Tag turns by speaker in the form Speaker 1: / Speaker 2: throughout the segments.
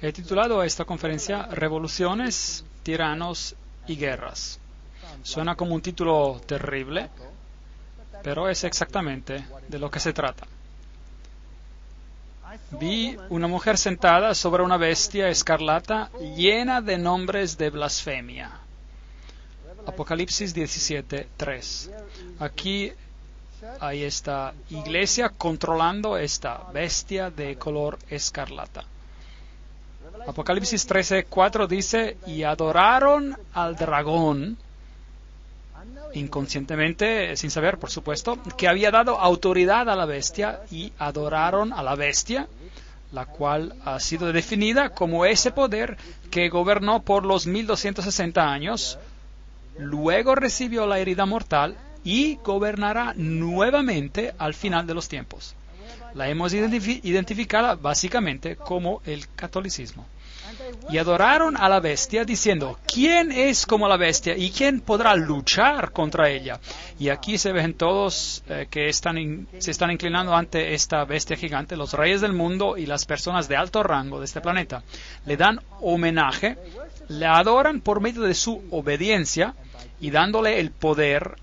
Speaker 1: He titulado a esta conferencia Revoluciones, Tiranos y Guerras. Suena como un título terrible, pero es exactamente de lo que se trata. Vi una mujer sentada sobre una bestia escarlata llena de nombres de blasfemia. Apocalipsis 17:3. Aquí hay esta iglesia controlando esta bestia de color escarlata. Apocalipsis 13:4 dice, y adoraron al dragón, inconscientemente, sin saber, por supuesto, que había dado autoridad a la bestia, y adoraron a la bestia, la cual ha sido definida como ese poder que gobernó por los 1260 años, luego recibió la herida mortal y gobernará nuevamente al final de los tiempos. La hemos identificada básicamente como el catolicismo. Y adoraron a la bestia diciendo, ¿quién es como la bestia y quién podrá luchar contra ella? Y aquí se ven todos que se están inclinando ante esta bestia gigante, los reyes del mundo y las personas de alto rango de este planeta. Le dan homenaje, le adoran por medio de su obediencia y dándole el poder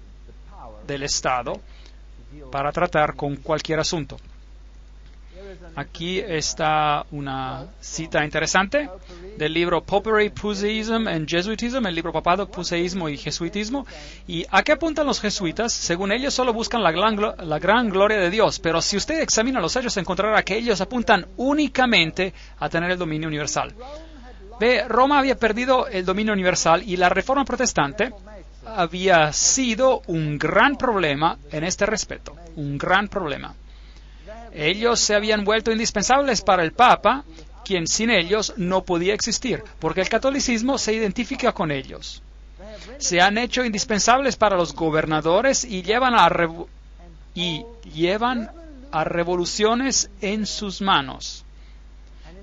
Speaker 1: del Estado para tratar con cualquier asunto. Aquí está una cita interesante del libro Popery, Puseyism and Jesuitism, el libro Papado, Puseísmo y Jesuitismo. ¿Y a qué apuntan los jesuitas? Según ellos solo buscan la gran gloria de Dios, pero si usted examina los hechos encontrará que ellos apuntan únicamente a tener el dominio universal. Roma había perdido el dominio universal y la Reforma Protestante había sido un gran problema en este respecto, un gran problema. Ellos se habían vuelto indispensables para el Papa, quien sin ellos no podía existir, porque el catolicismo se identifica con ellos. Se han hecho indispensables para los gobernadores y llevan a revoluciones en sus manos.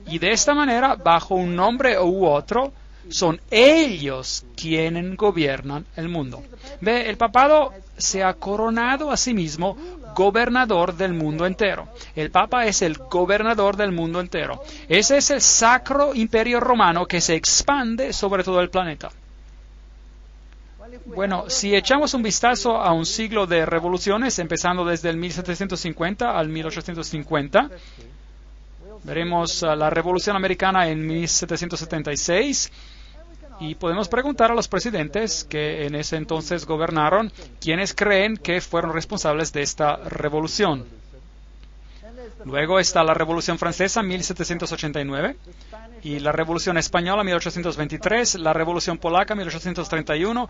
Speaker 1: Y de esta manera, bajo un nombre u otro, son ellos quienes gobiernan el mundo. El papado se ha coronado a sí mismo gobernador del mundo entero. El Papa es el gobernador del mundo entero. Ese es el sacro imperio romano que se expande sobre todo el planeta. Bueno, si echamos un vistazo a un siglo de revoluciones, empezando desde el 1750 al 1850, veremos la Revolución Americana en 1776 y podemos preguntar a los presidentes que en ese entonces gobernaron quiénes creen que fueron responsables de esta revolución. Luego está la Revolución Francesa, 1789, y la Revolución Española, 1823, la Revolución Polaca, 1831,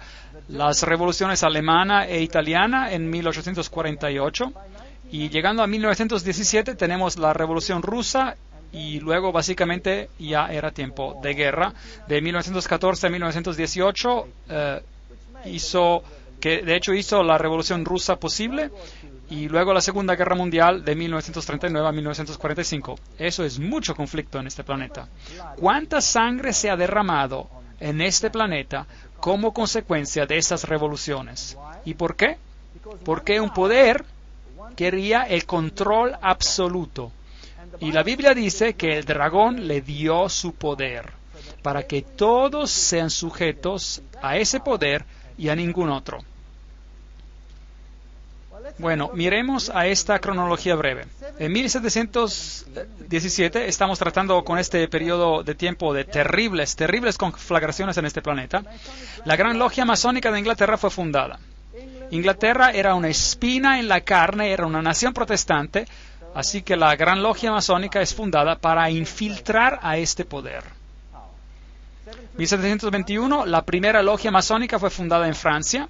Speaker 1: las revoluciones alemana e italiana en 1848, y llegando a 1917 tenemos la Revolución Rusa, y luego básicamente ya era tiempo de guerra. De 1914 a 1918 que de hecho hizo la Revolución Rusa posible, y luego la Segunda Guerra Mundial de 1939 a 1945. Eso es mucho conflicto en este planeta. ¿Cuánta sangre se ha derramado en este planeta como consecuencia de esas revoluciones? ¿Y por qué? Porque un poder quería el control absoluto. Y la Biblia dice que el dragón le dio su poder para que todos sean sujetos a ese poder y a ningún otro. Bueno, miremos a esta cronología breve. En 1717 estamos tratando con este periodo de tiempo de terribles conflagraciones en este planeta. La Gran Logia Masónica de Inglaterra fue fundada. Inglaterra era una espina en la carne, era una nación protestante, así que la Gran Logia Masónica es fundada para infiltrar a este poder. 1721, la primera logia masónica fue fundada en Francia.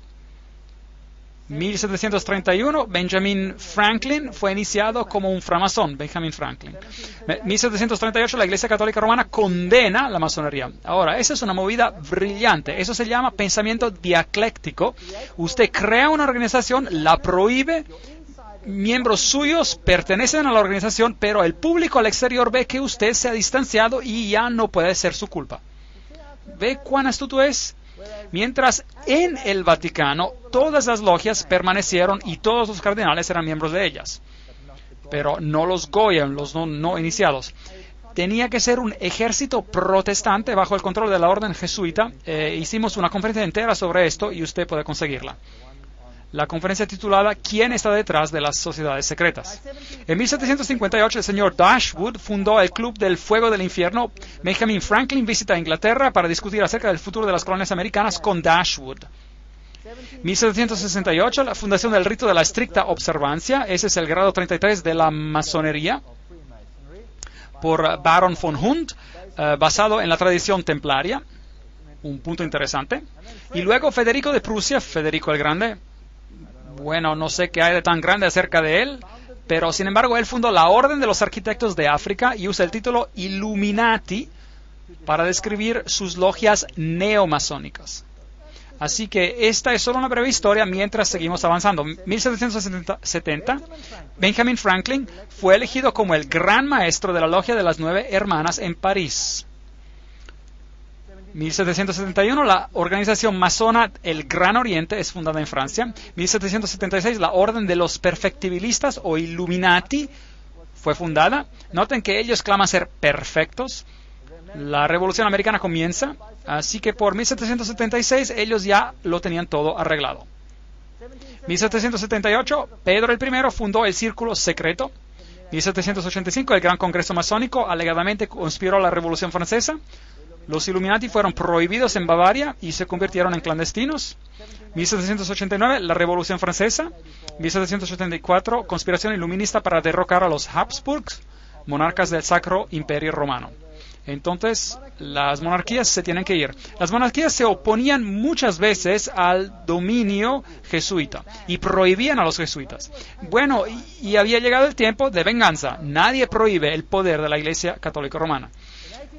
Speaker 1: 1731, Benjamin Franklin fue iniciado como un framasón, Benjamin Franklin. 1738, la Iglesia Católica Romana condena la masonería. Ahora, esa es una movida brillante. Eso se llama pensamiento dialéctico. Usted crea una organización, la prohíbe, miembros suyos pertenecen a la organización, pero el público al exterior ve que usted se ha distanciado y ya no puede ser su culpa. ¿Ve cuán astuto es? Mientras en el Vaticano todas las logias permanecieron y todos los cardenales eran miembros de ellas, pero no los Goya, los no iniciados. Tenía que ser un ejército protestante bajo el control de la orden jesuita. Hicimos una conferencia entera sobre esto y usted puede conseguirla. La conferencia titulada ¿Quién está detrás de las sociedades secretas? En 1758 el señor Dashwood fundó el Club del Fuego del Infierno. Benjamin Franklin visita Inglaterra para discutir acerca del futuro de las colonias americanas con Dashwood. 1768 la fundación del rito de la estricta observancia. Ese es el grado 33 de la masonería por Baron von Hund, basado en la tradición templaria. Un punto interesante. Y luego Federico de Prusia, Federico el Grande. Bueno, no sé qué hay de tan grande acerca de él, pero sin embargo él fundó la Orden de los Arquitectos de África y usa el título Illuminati para describir sus logias neomasónicas. Así que esta es solo una breve historia mientras seguimos avanzando. 1770, Benjamin Franklin fue elegido como el gran maestro de la Logia de las 9 Hermanas en París. 1771, la organización masona El Gran Oriente es fundada en Francia. 1776, la Orden de los Perfectibilistas o Illuminati fue fundada. Noten que ellos claman ser perfectos. La Revolución Americana comienza, así que por 1776 ellos ya lo tenían todo arreglado. 1778, Pedro I fundó el Círculo Secreto. 1785, el Gran Congreso Masónico alegadamente conspiró la Revolución Francesa. Los Illuminati fueron prohibidos en Bavaria y se convirtieron en clandestinos. 1789, la Revolución Francesa. 1784, conspiración iluminista para derrocar a los Habsburgs, monarcas del Sacro Imperio Romano. Entonces, las monarquías se tienen que ir. Las monarquías se oponían muchas veces al dominio jesuita y prohibían a los jesuitas. Bueno, y había llegado el tiempo de venganza. Nadie prohíbe el poder de la Iglesia Católica Romana.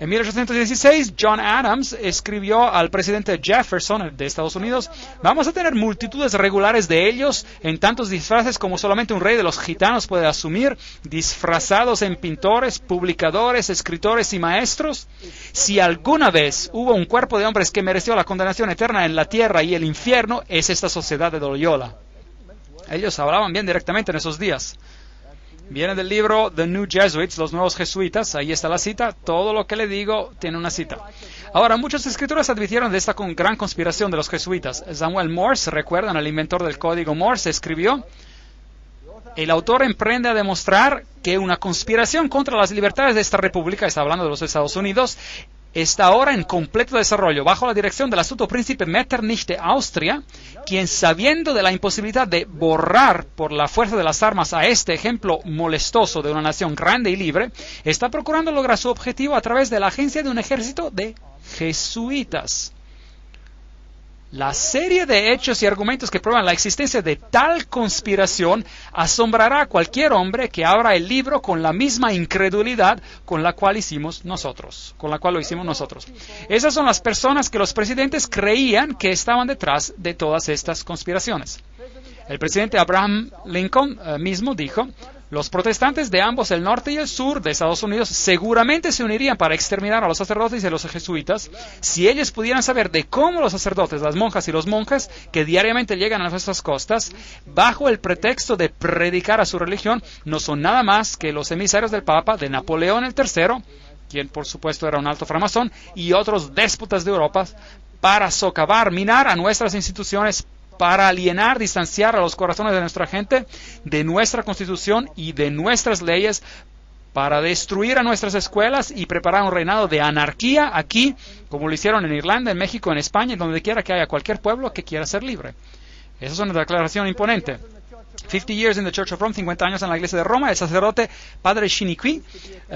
Speaker 1: En 1816, John Adams escribió al presidente Jefferson de Estados Unidos: vamos a tener multitudes regulares de ellos en tantos disfraces como solamente un rey de los gitanos puede asumir, disfrazados en pintores, publicadores, escritores y maestros. Si alguna vez hubo un cuerpo de hombres que mereció la condenación eterna en la tierra y el infierno, es esta sociedad de Loyola. Ellos hablaban bien directamente en esos días. Viene del libro The New Jesuits, los nuevos jesuitas. Ahí está la cita. Todo lo que le digo tiene una cita. Ahora, muchos escritores advirtieron de esta gran conspiración de los jesuitas. Samuel Morse, recuerdan, el inventor del código Morse, escribió: el autor emprende a demostrar que una conspiración contra las libertades de esta república, está hablando de los Estados Unidos, está ahora en completo desarrollo, bajo la dirección del astuto príncipe Metternich de Austria, quien, sabiendo de la imposibilidad de borrar por la fuerza de las armas a este ejemplo molestoso de una nación grande y libre, está procurando lograr su objetivo a través de la agencia de un ejército de jesuitas. La serie de hechos y argumentos que prueban la existencia de tal conspiración asombrará a cualquier hombre que abra el libro con la misma incredulidad con la cual lo hicimos nosotros. Esas son las personas que los presidentes creían que estaban detrás de todas estas conspiraciones. El presidente Abraham Lincoln mismo dijo: los protestantes de ambos el norte y el sur de Estados Unidos seguramente se unirían para exterminar a los sacerdotes y a los jesuitas si ellos pudieran saber de cómo los sacerdotes, las monjas y los monjes que diariamente llegan a nuestras costas, bajo el pretexto de predicar a su religión, no son nada más que los emisarios del Papa, de Napoleón el III, quien por supuesto era un alto framasón, y otros déspotas de Europa, para socavar, minar a nuestras instituciones, para alienar, distanciar a los corazones de nuestra gente, de nuestra Constitución y de nuestras leyes, para destruir a nuestras escuelas y preparar un reinado de anarquía aquí, como lo hicieron en Irlanda, en México, en España, en donde quiera que haya cualquier pueblo que quiera ser libre. Esa es una declaración imponente. 50 years in the Church of Rome, 50 años en la Iglesia de Roma. El sacerdote Padre Chiniquy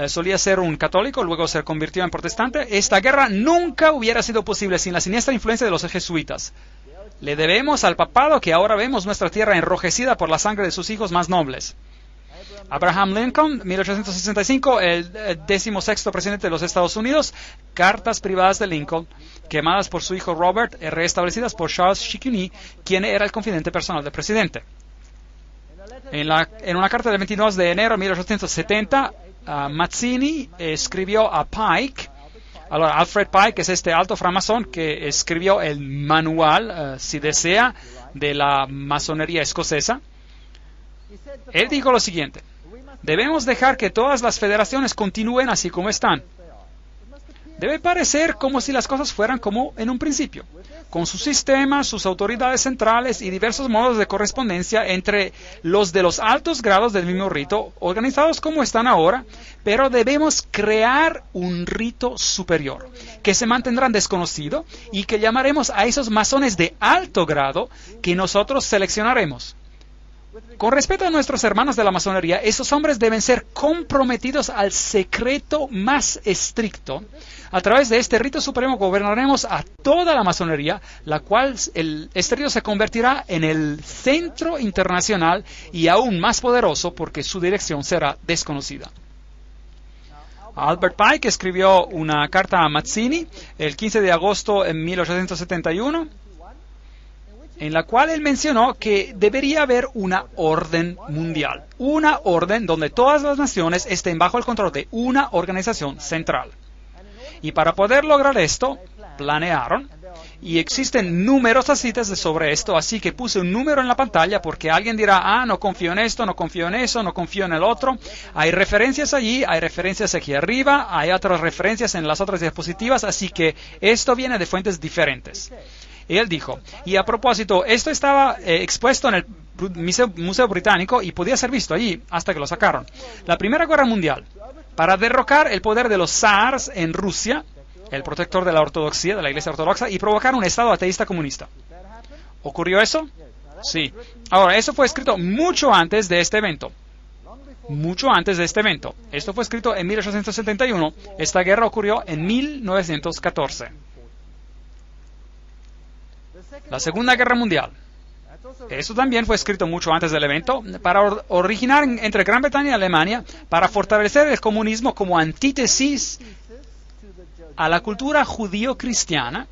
Speaker 1: solía ser un católico, luego se convirtió en protestante. Esta guerra nunca hubiera sido posible sin la siniestra influencia de los jesuitas. Le debemos al papado que ahora vemos nuestra tierra enrojecida por la sangre de sus hijos más nobles. Abraham Lincoln, 1865, el 16º presidente de los Estados Unidos. Cartas privadas de Lincoln, quemadas por su hijo Robert, restablecidas por Charles Chicony, quien era el confidente personal del presidente. En una carta del 22 de enero de 1870, Mazzini escribió a Pike. Ahora, Alfred Pike es este alto framasón que escribió el manual, si desea, de la masonería escocesa. Él dijo lo siguiente: debemos dejar que todas las federaciones continúen así como están. Debe parecer como si las cosas fueran como en un principio, con sus sistemas, sus autoridades centrales y diversos modos de correspondencia entre los de los altos grados del mismo rito, organizados como están ahora, pero debemos crear un rito superior, que se mantendrá desconocido y que llamaremos a esos masones de alto grado que nosotros seleccionaremos. Con respecto a nuestros hermanos de la masonería, esos hombres deben ser comprometidos al secreto más estricto. A través de este rito supremo gobernaremos a toda la masonería, la cual este rito se convertirá en el centro internacional y aún más poderoso porque su dirección será desconocida. Albert Pike escribió una carta a Mazzini el 15 de agosto de 1871, en la cual él mencionó que debería haber una orden mundial, una orden donde todas las naciones estén bajo el control de una organización central. Y para poder lograr esto, planearon, y existen numerosas citas sobre esto, así que puse un número en la pantalla porque alguien dirá: no confío en esto, no confío en eso, no confío en el otro. Hay referencias allí, hay referencias aquí arriba, hay otras referencias en las otras diapositivas, así que esto viene de fuentes diferentes. Y él dijo, y a propósito, esto estaba expuesto en el Museo Británico y podía ser visto allí hasta que lo sacaron. La Primera Guerra Mundial, para derrocar el poder de los zars en Rusia, el protector de la ortodoxia, de la Iglesia Ortodoxa, y provocar un Estado ateísta comunista. ¿Ocurrió eso? Sí. Ahora, eso fue escrito mucho antes de este evento. Mucho antes de este evento. Esto fue escrito en 1871. Esta guerra ocurrió en 1914. La Segunda Guerra Mundial. Eso también fue escrito mucho antes del evento, para originar entre Gran Bretaña y Alemania, para fortalecer el comunismo como antítesis a la cultura judío-cristiana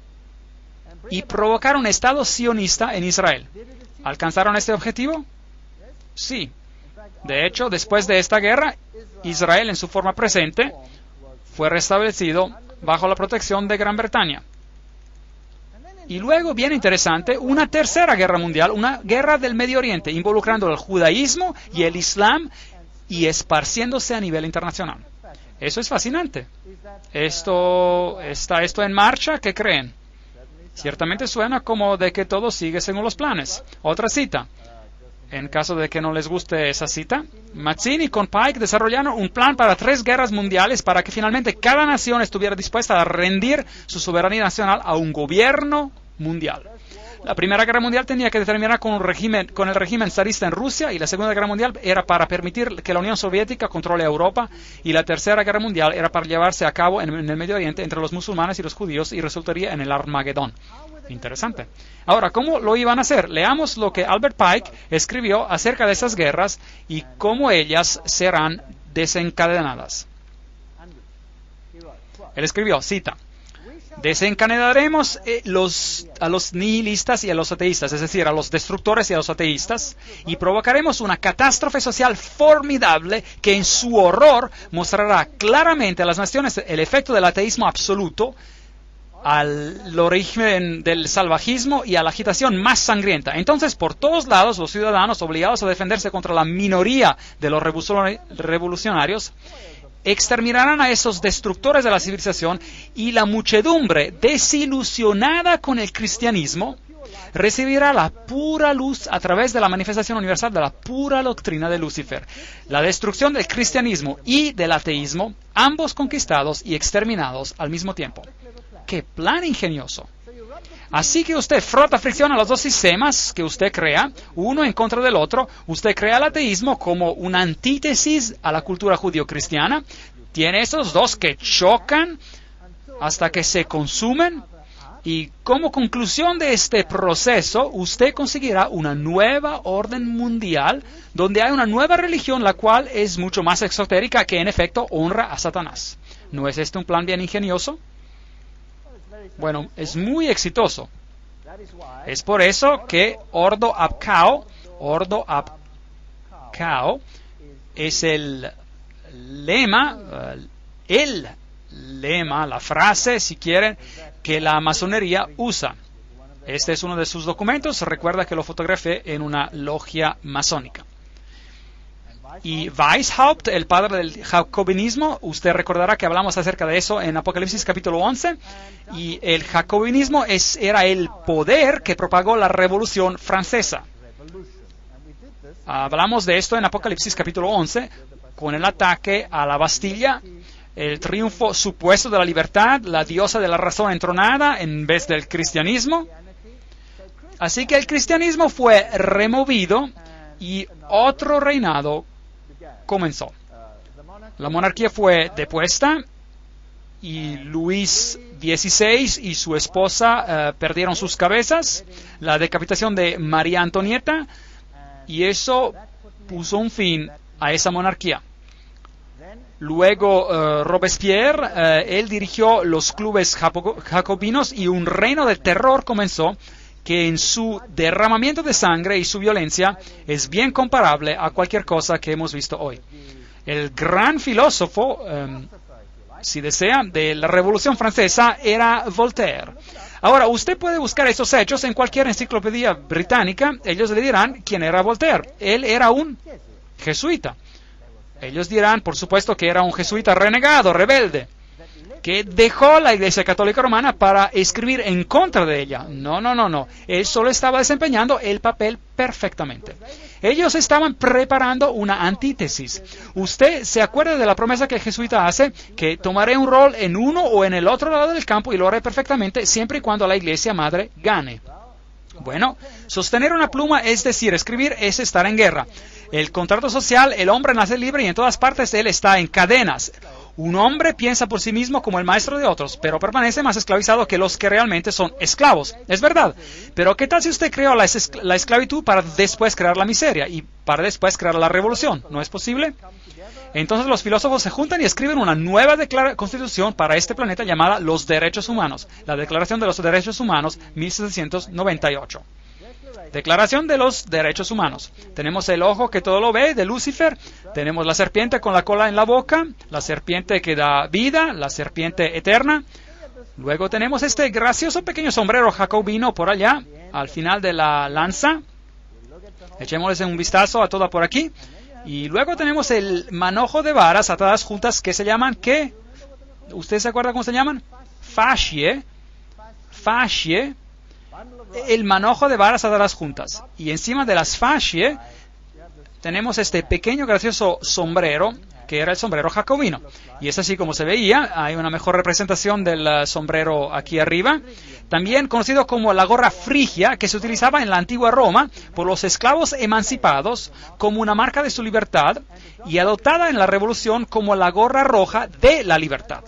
Speaker 1: y provocar un Estado sionista en Israel. ¿Alcanzaron este objetivo? Sí. De hecho, después de esta guerra, Israel en su forma presente fue restablecido bajo la protección de Gran Bretaña. Y luego, bien interesante, una tercera guerra mundial, una guerra del Medio Oriente, involucrando el judaísmo y el islam y esparciéndose a nivel internacional. Eso es fascinante. ¿Está esto en marcha? ¿Qué creen? Ciertamente suena como de que todo sigue según los planes. Otra cita. En caso de que no les guste esa cita, Mazzini con Pike desarrollaron un plan para 3 guerras mundiales para que finalmente cada nación estuviera dispuesta a rendir su soberanía nacional a un gobierno mundial. La Primera Guerra Mundial tenía que terminar con el régimen zarista en Rusia, y la Segunda Guerra Mundial era para permitir que la Unión Soviética controle a Europa, y la Tercera Guerra Mundial era para llevarse a cabo en el Medio Oriente entre los musulmanes y los judíos y resultaría en el Armagedón. Interesante. Ahora, ¿cómo lo iban a hacer? Leamos lo que Albert Pike escribió acerca de esas guerras y cómo ellas serán desencadenadas. Él escribió, cita, desencadenaremos a los nihilistas y a los ateístas, es decir, a los destructores y a los ateístas, y provocaremos una catástrofe social formidable que en su horror mostrará claramente a las naciones el efecto del ateísmo absoluto, al origen del salvajismo y a la agitación más sangrienta. Entonces, por todos lados, los ciudadanos obligados a defenderse contra la minoría de los revolucionarios exterminarán a esos destructores de la civilización, y la muchedumbre desilusionada con el cristianismo recibirá la pura luz a través de la manifestación universal de la pura doctrina de Lucifer. La destrucción del cristianismo y del ateísmo, ambos conquistados y exterminados al mismo tiempo. ¡Qué plan ingenioso! Así que usted frota fricción a los dos sistemas que usted crea, uno en contra del otro. Usted crea el ateísmo como una antítesis a la cultura judío-cristiana. Tiene esos dos que chocan hasta que se consumen. Y como conclusión de este proceso, usted conseguirá una nueva orden mundial donde hay una nueva religión, la cual es mucho más exotérica, que en efecto honra a Satanás. ¿No es este un plan bien ingenioso? Bueno, es muy exitoso. Es por eso que Ordo ab Chao es el lema, la frase, si quieren, que la masonería usa. Este es uno de sus documentos. Recuerda que lo fotografié en una logia masónica. Y Weishaupt, el padre del jacobinismo, usted recordará que hablamos acerca de eso en Apocalipsis capítulo 11, y el jacobinismo era el poder que propagó la Revolución Francesa. Hablamos de esto en Apocalipsis capítulo 11, con el ataque a la Bastilla, el triunfo supuesto de la libertad, la diosa de la razón entronada en vez del cristianismo. Así que el cristianismo fue removido y otro reinado comenzó. La monarquía fue depuesta y Luis XVI y su esposa perdieron sus cabezas, la decapitación de María Antonieta, y eso puso un fin a esa monarquía. Luego Robespierre, él dirigió los clubes jacobinos y un reino de terror comenzó, que en su derramamiento de sangre y su violencia es bien comparable a cualquier cosa que hemos visto hoy. El gran filósofo, si desea, de la Revolución Francesa era Voltaire. Ahora, usted puede buscar esos hechos en cualquier enciclopedia británica. Ellos le dirán quién era Voltaire. Él era un jesuita. Ellos dirán, por supuesto, que era un jesuita renegado, rebelde, que dejó la Iglesia Católica Romana para escribir en contra de ella. No. Él solo estaba desempeñando el papel perfectamente. Ellos estaban preparando una antítesis. Usted se acuerda de la promesa que el jesuita hace, que tomaré un rol en uno o en el otro lado del campo y lo haré perfectamente siempre y cuando la Iglesia Madre gane. Bueno, sostener una pluma, es decir, escribir, es estar en guerra. El contrato social, el hombre nace libre y en todas partes él está en cadenas. Un hombre piensa por sí mismo como el maestro de otros, pero permanece más esclavizado que los que realmente son esclavos. Es verdad. Pero ¿qué tal si usted creó la esclavitud para después crear la miseria y para después crear la revolución? ¿No es posible? Entonces los filósofos se juntan y escriben una nueva constitución para este planeta llamada Los Derechos Humanos, la Declaración de los Derechos Humanos, 1798. Declaración de los Derechos Humanos. Tenemos el ojo que todo lo ve, de Lucifer. Tenemos la serpiente con la cola en la boca, la serpiente que da vida, la serpiente eterna. Luego tenemos este gracioso pequeño sombrero jacobino por allá, al final de la lanza. Echémosles un vistazo a toda por aquí. Y luego tenemos el manojo de varas atadas juntas que se llaman, ¿qué? ¿Usted se acuerda cómo se llaman? Fascie. El manojo de varas atadas juntas. Y encima de las fascie tenemos este pequeño gracioso sombrero, que era el sombrero jacobino. Y es así como se veía. Hay una mejor representación del sombrero aquí arriba. También conocido como la gorra frigia, que se utilizaba en la antigua Roma por los esclavos emancipados como una marca de su libertad, y adoptada en la Revolución como la gorra roja de la libertad.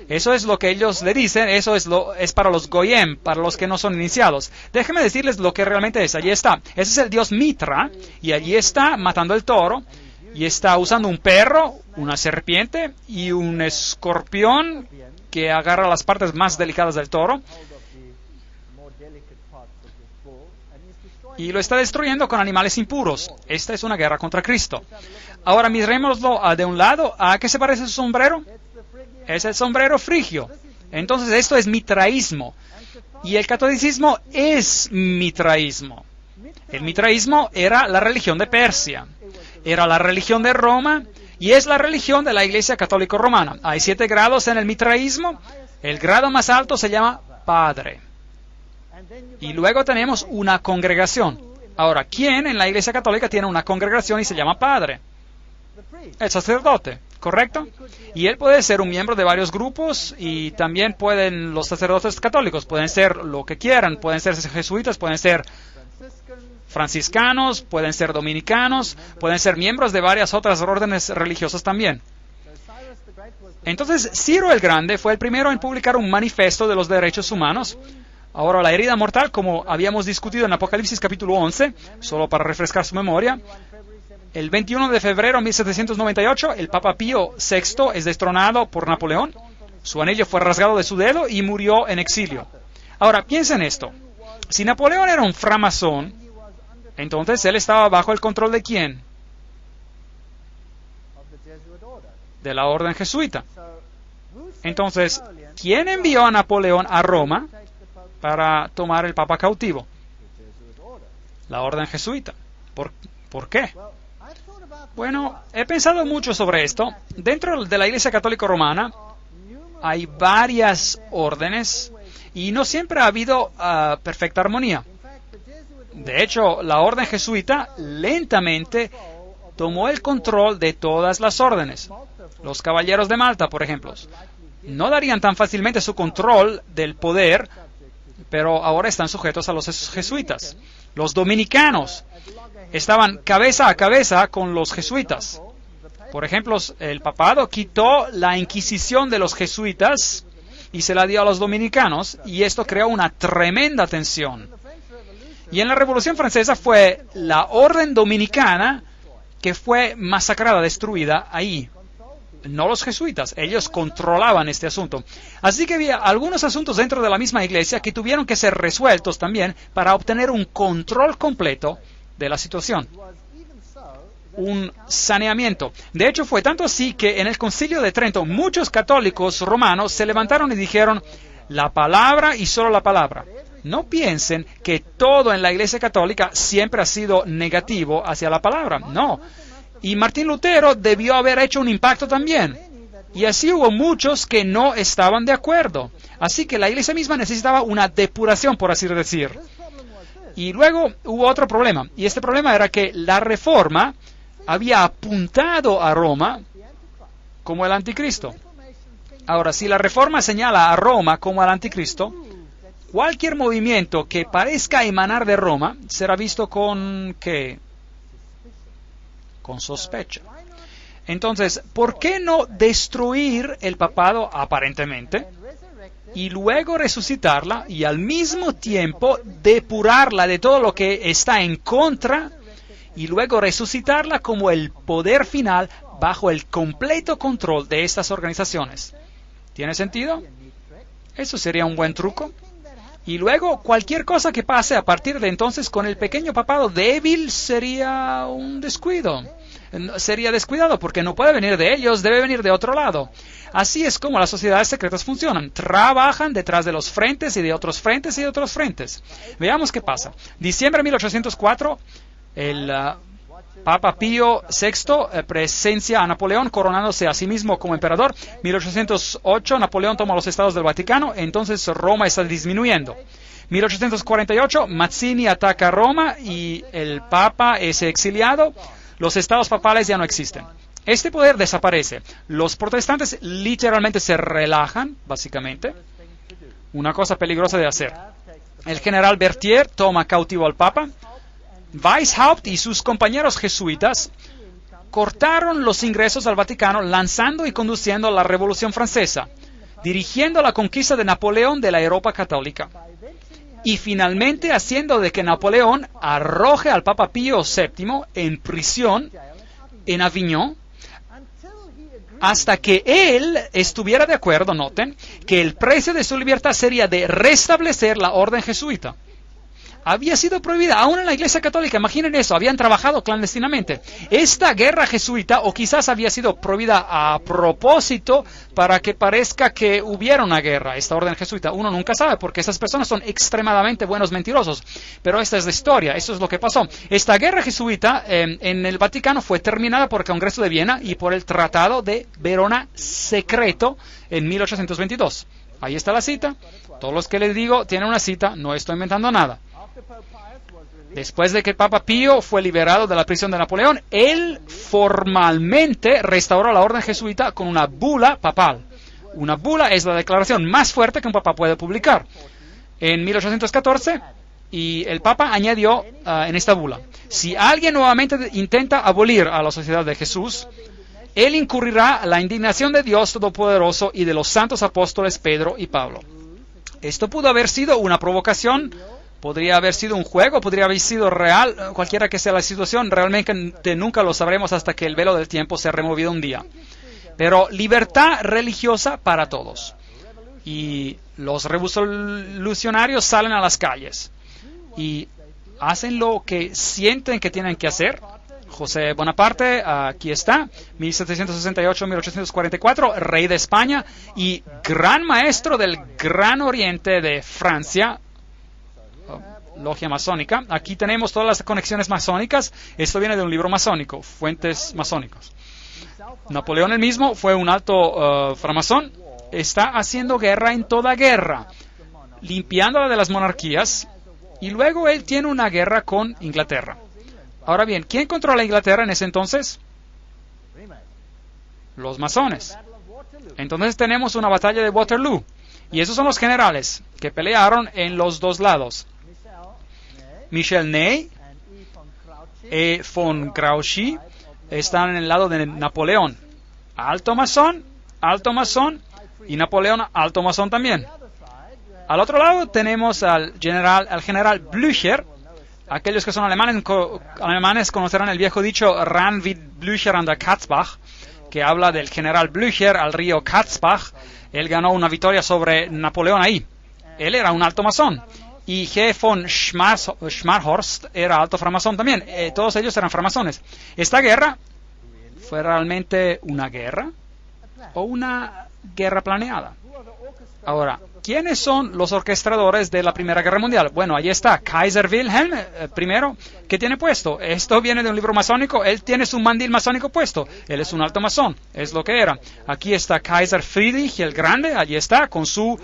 Speaker 1: Eso es lo que ellos le dicen, eso es para los Goyim, para los que no son iniciados. Déjenme decirles lo que realmente es. Allí está. Ese es el dios Mitra, y allí está matando el toro, y está usando un perro, una serpiente y un escorpión que agarra las partes más delicadas del toro, y lo está destruyendo con animales impuros. Esta es una guerra contra Cristo. Ahora mirémoslo de un lado. ¿A qué se parece su sombrero? Es el sombrero frigio. Entonces esto es mitraísmo. Y el catolicismo es mitraísmo. El mitraísmo era la religión de Persia. Era la religión de Roma y es la religión de la Iglesia Católica Romana. Hay 7 grados en el mitraísmo. El grado más alto se llama padre. Y luego tenemos una congregación. Ahora, ¿quién en la Iglesia Católica tiene una congregación y se llama padre? El sacerdote, ¿correcto? Y él puede ser un miembro de varios grupos, y también pueden los sacerdotes católicos, pueden ser lo que quieran, pueden ser jesuitas, pueden ser franciscanos, pueden ser dominicanos, pueden ser miembros de varias otras órdenes religiosas también. Entonces, Ciro el Grande fue el primero en publicar un manifiesto de los derechos humanos. Ahora, la herida mortal, como habíamos discutido en Apocalipsis capítulo 11, solo para refrescar su memoria, el 21 de febrero de 1798, el Papa Pío VI es destronado por Napoleón. Su anillo fue rasgado de su dedo y murió en exilio. Ahora, piensen esto. Si Napoleón era un framasón, entonces él estaba bajo el control ¿de quién? De la orden jesuita. Entonces, ¿quién envió a Napoleón a Roma para tomar el Papa cautivo? La orden jesuita. ¿Por qué? Bueno, he pensado mucho sobre esto. Dentro de la Iglesia Católica Romana hay varias órdenes y no siempre ha habido perfecta armonía. De hecho, la orden jesuita lentamente tomó el control de todas las órdenes. Los caballeros de Malta, por ejemplo, no darían tan fácilmente su control del poder, pero ahora están sujetos a los jesuitas. Los dominicanos estaban cabeza a cabeza con los jesuitas. Por ejemplo, el papado quitó la Inquisición de los jesuitas y se la dio a los dominicanos, y esto creó una tremenda tensión. Y en la Revolución Francesa fue la orden dominicana que fue masacrada, destruida ahí. No los jesuitas, ellos controlaban este asunto. Así que había algunos asuntos dentro de la misma iglesia que tuvieron que ser resueltos también para obtener un control completo de la situación. Un saneamiento. De hecho, fue tanto así que en el Concilio de Trento muchos católicos romanos se levantaron y dijeron: la palabra y solo la palabra. No piensen que todo en la Iglesia Católica siempre ha sido negativo hacia la palabra. No. Y Martín Lutero debió haber hecho un impacto también. Y así hubo muchos que no estaban de acuerdo. Así que la Iglesia misma necesitaba una depuración, por así decir. Y luego hubo otro problema. Y este problema era que la Reforma había apuntado a Roma como el anticristo. Ahora, si la Reforma señala a Roma como al anticristo, cualquier movimiento que parezca emanar de Roma será visto con ¿qué? Con sospecha. Entonces, ¿por qué no destruir el papado aparentemente y luego resucitarla y al mismo tiempo depurarla de todo lo que está en contra y luego resucitarla como el poder final bajo el completo control de estas organizaciones? ¿Tiene sentido? Eso sería un buen truco. Y luego, cualquier cosa que pase a partir de entonces con el pequeño papado débil sería un descuido. Sería descuidado porque no puede venir de ellos, debe venir de otro lado. Así es como las sociedades secretas funcionan. Trabajan detrás de los frentes y de otros frentes y de otros frentes. Veamos qué pasa. Diciembre de 1804, el Papa Pío VI presencia a Napoleón coronándose a sí mismo como emperador. 1808, Napoleón toma los estados del Vaticano, entonces Roma está disminuyendo. 1848, Mazzini ataca Roma y el Papa es exiliado. Los estados papales ya no existen. Este poder desaparece. Los protestantes literalmente se relajan, básicamente. Una cosa peligrosa de hacer. El general Berthier toma cautivo al Papa. Weishaupt y sus compañeros jesuitas cortaron los ingresos al Vaticano lanzando y conduciendo la Revolución Francesa. dirigiendo la conquista de Napoleón de la Europa católica. Y finalmente haciendo de que Napoleón arroje al Papa Pío VII en prisión en Aviñón, hasta que él estuviera de acuerdo, noten, que el precio de su libertad sería de restablecer la orden jesuita. Había sido prohibida, aún en la Iglesia Católica, imaginen eso, habían trabajado clandestinamente. Esta guerra jesuita, o quizás había sido prohibida a propósito para que parezca que hubiera una guerra, esta orden jesuita. Uno nunca sabe, porque esas personas son extremadamente buenos mentirosos. Pero esta es la historia, eso es lo que pasó. Esta guerra jesuita en el Vaticano fue terminada por el Congreso de Viena y por el Tratado de Verona secreto en 1822. Ahí está la cita. Todos los que les digo tienen una cita, no estoy inventando nada. Después de que el Papa Pío fue liberado de la prisión de Napoleón, él formalmente restauró la orden jesuita con una bula papal. Una bula es la declaración más fuerte que un papa puede publicar. En 1814, y el Papa añadió en esta bula: si alguien nuevamente intenta abolir a la Sociedad de Jesús, él incurrirá la indignación de Dios Todopoderoso y de los santos apóstoles Pedro y Pablo. Esto pudo haber sido una provocación. Podría haber sido un juego, podría haber sido real, cualquiera que sea la situación, realmente nunca lo sabremos hasta que el velo del tiempo sea removido un día. Pero libertad religiosa para todos. Y los revolucionarios salen a las calles y hacen lo que sienten que tienen que hacer. José Bonaparte, aquí está, 1768-1844, rey de España y gran maestro del Gran Oriente de Francia, logia masónica. Aquí tenemos todas las conexiones masónicas. Esto viene de un libro masónico, fuentes masónicos. Napoleón el mismo fue un alto framasón. Está haciendo guerra en toda guerra, limpiándola de las monarquías, y luego él tiene una guerra con Inglaterra. Ahora bien, ¿quién controla Inglaterra en ese entonces? Los masones. Entonces tenemos una batalla de Waterloo, y esos son los generales que pelearon en los dos lados. Michel Ney y von Grouchy están en el lado de Napoleón, alto masón, y Napoleón, alto masón también. Al otro lado tenemos al general Blücher. Aquellos que son alemanes conocerán el viejo dicho Ran wie Blücher an der Katzbach, que habla del general Blücher al río Katzbach. Él ganó una victoria sobre Napoleón ahí. Él era un alto masón. Y G. von Schmarhorst era alto framasón también. Todos ellos eran framasones. ¿Esta guerra fue realmente una guerra o una guerra planeada? Ahora, ¿quiénes son los orquestadores de la Primera Guerra Mundial? Bueno, ahí está, Kaiser Wilhelm I, ¿qué tiene puesto? Esto viene de un libro masónico, él tiene su mandil masónico puesto, él es un alto masón, es lo que era. Aquí está Kaiser Friedrich el Grande, allí está, con su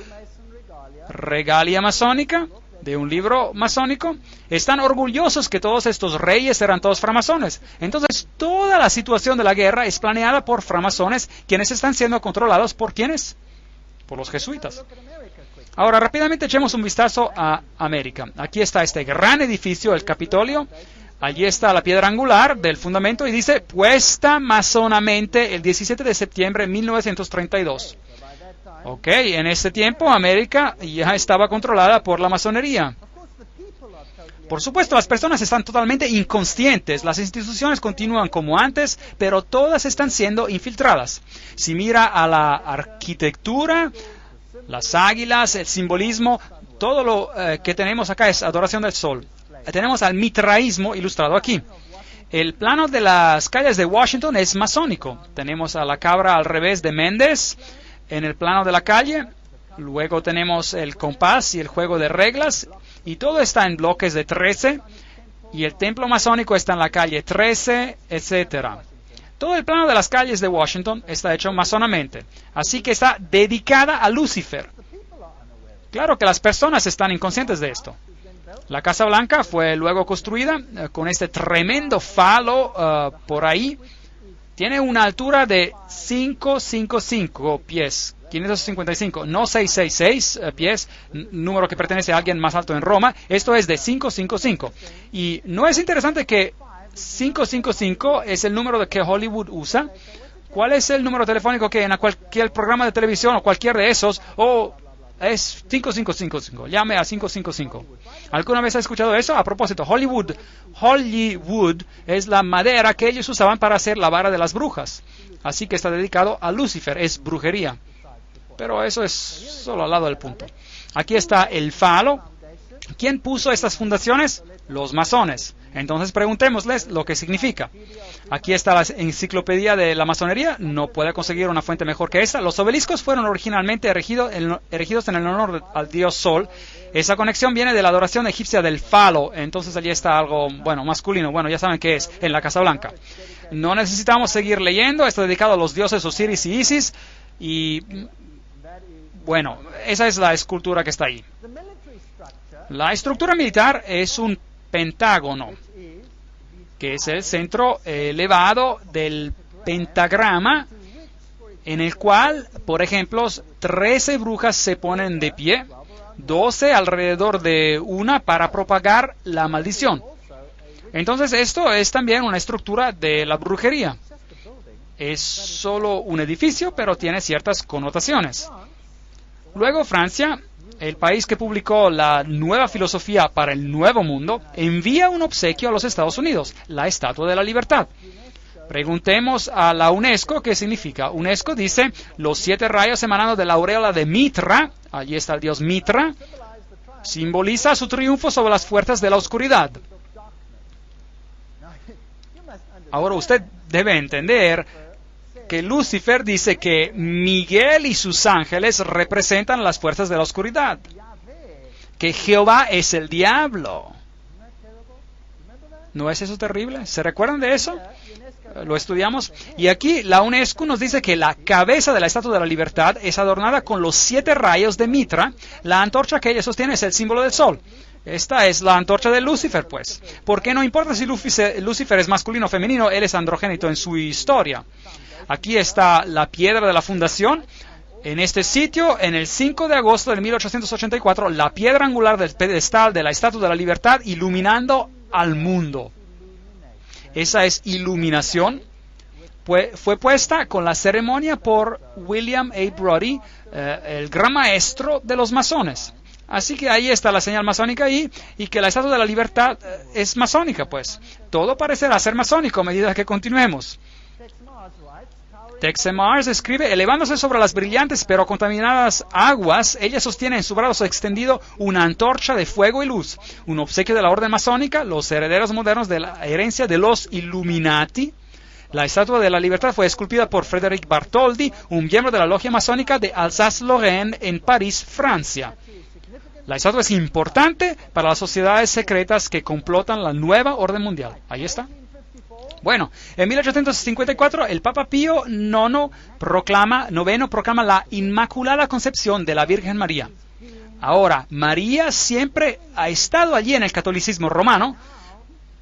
Speaker 1: regalia masónica, de un libro masónico. Están orgullosos que todos estos reyes eran todos framasones. Entonces, toda la situación de la guerra es planeada por framasones, quienes están siendo controlados por ¿quiénes? Por los jesuitas. Ahora, rápidamente echemos un vistazo a América. Aquí está este gran edificio, el Capitolio. Allí está la piedra angular del fundamento y dice, puesta masonamente el 17 de septiembre de 1932. Ok, en ese tiempo América ya estaba controlada por la masonería. Por supuesto, las personas están totalmente inconscientes, las instituciones continúan como antes, pero todas están siendo infiltradas. Si mira a la arquitectura, las águilas, el simbolismo, todo lo que tenemos acá es adoración del sol. Tenemos al mitraísmo ilustrado aquí. El plano de las calles de Washington es masónico. Tenemos a la cabra al revés de Méndez en el plano de la calle. Luego tenemos el compás y el juego de reglas. Y todo está en bloques de 13. Y el templo masónico está en la calle 13, etcétera. Todo el plano de las calles de Washington está hecho masonamente. Así que está dedicada a Lucifer. Claro que las personas están inconscientes de esto. La Casa Blanca fue luego construida con este tremendo falo por ahí. Tiene una altura de 555 pies, 555, no 666 pies, número que pertenece a alguien más alto en Roma. Esto es de 555. Y ¿no es interesante que 555 es el número que Hollywood usa ¿Cuál es el número telefónico que en cualquier programa de televisión o cualquier de esos, es 5555, llame a 555? ¿Alguna vez ha escuchado eso? A propósito, Hollywood es la madera que ellos usaban para hacer la vara de las brujas. Así que está dedicado a Lucifer, es brujería. Pero eso es solo al lado del punto. Aquí está el falo. ¿Quién puso estas fundaciones? Los masones. Entonces preguntémosles lo que significa. Aquí está la enciclopedia de la masonería. No puede conseguir una fuente mejor que esta. Los obeliscos fueron originalmente erigidos en el honor al dios Sol. Esa conexión viene de la adoración egipcia del falo. Entonces allí está algo, masculino. Ya saben qué es, en la Casa Blanca. No necesitamos seguir leyendo. Está dedicado a los dioses Osiris y Isis. Y, esa es la escultura que está ahí. La estructura militar es un pentágono, que es el centro elevado del pentagrama, en el cual, por ejemplo, 13 brujas se ponen de pie, 12 alrededor de una para propagar la maldición. Entonces esto es también una estructura de la brujería. Es solo un edificio, pero tiene ciertas connotaciones. Luego Francia, el país que publicó la nueva filosofía para el Nuevo Mundo, envía un obsequio a los Estados Unidos, la Estatua de la Libertad. Preguntemos a la UNESCO qué significa. UNESCO dice, los 7 rayos emanando de la aureola de Mitra, allí está el dios Mitra, simboliza su triunfo sobre las fuerzas de la oscuridad. Ahora usted debe entender que Lucifer dice que Miguel y sus ángeles representan las fuerzas de la oscuridad, que Jehová es el diablo. ¿No es eso terrible? ¿Se recuerdan de eso? Lo estudiamos. Y aquí la UNESCO nos dice que la cabeza de la Estatua de la Libertad es adornada con los 7 rayos de Mitra. La antorcha que ella sostiene es el símbolo del sol. Esta es la antorcha de Lucifer, pues. Porque no importa si Lucifer es masculino o femenino, él es androgénito en su historia. Aquí está la piedra de la fundación. En este sitio, en el 5 de agosto de 1884, la piedra angular del pedestal de la Estatua de la Libertad iluminando al mundo. Esa es iluminación. Fue puesta con la ceremonia por William A. Brodie, el gran maestro de los masones. Así que ahí está la señal masónica ahí, y que la Estatua de la Libertad es masónica, pues. Todo parecerá ser masónico a medida que continuemos. Texe Mars escribe, elevándose sobre las brillantes pero contaminadas aguas, ella sostiene en su brazo extendido una antorcha de fuego y luz, un obsequio de la orden masónica, los herederos modernos de la herencia de los Illuminati. La Estatua de la Libertad fue esculpida por Frédéric Bartholdi, un miembro de la logia masónica de Alsace-Lorraine en París, Francia. La estatua es importante para las sociedades secretas que complotan la nueva orden mundial. Ahí está. Bueno, en 1854 el Papa Pío IX proclama la Inmaculada Concepción de la Virgen María. Ahora, María siempre ha estado allí en el catolicismo romano,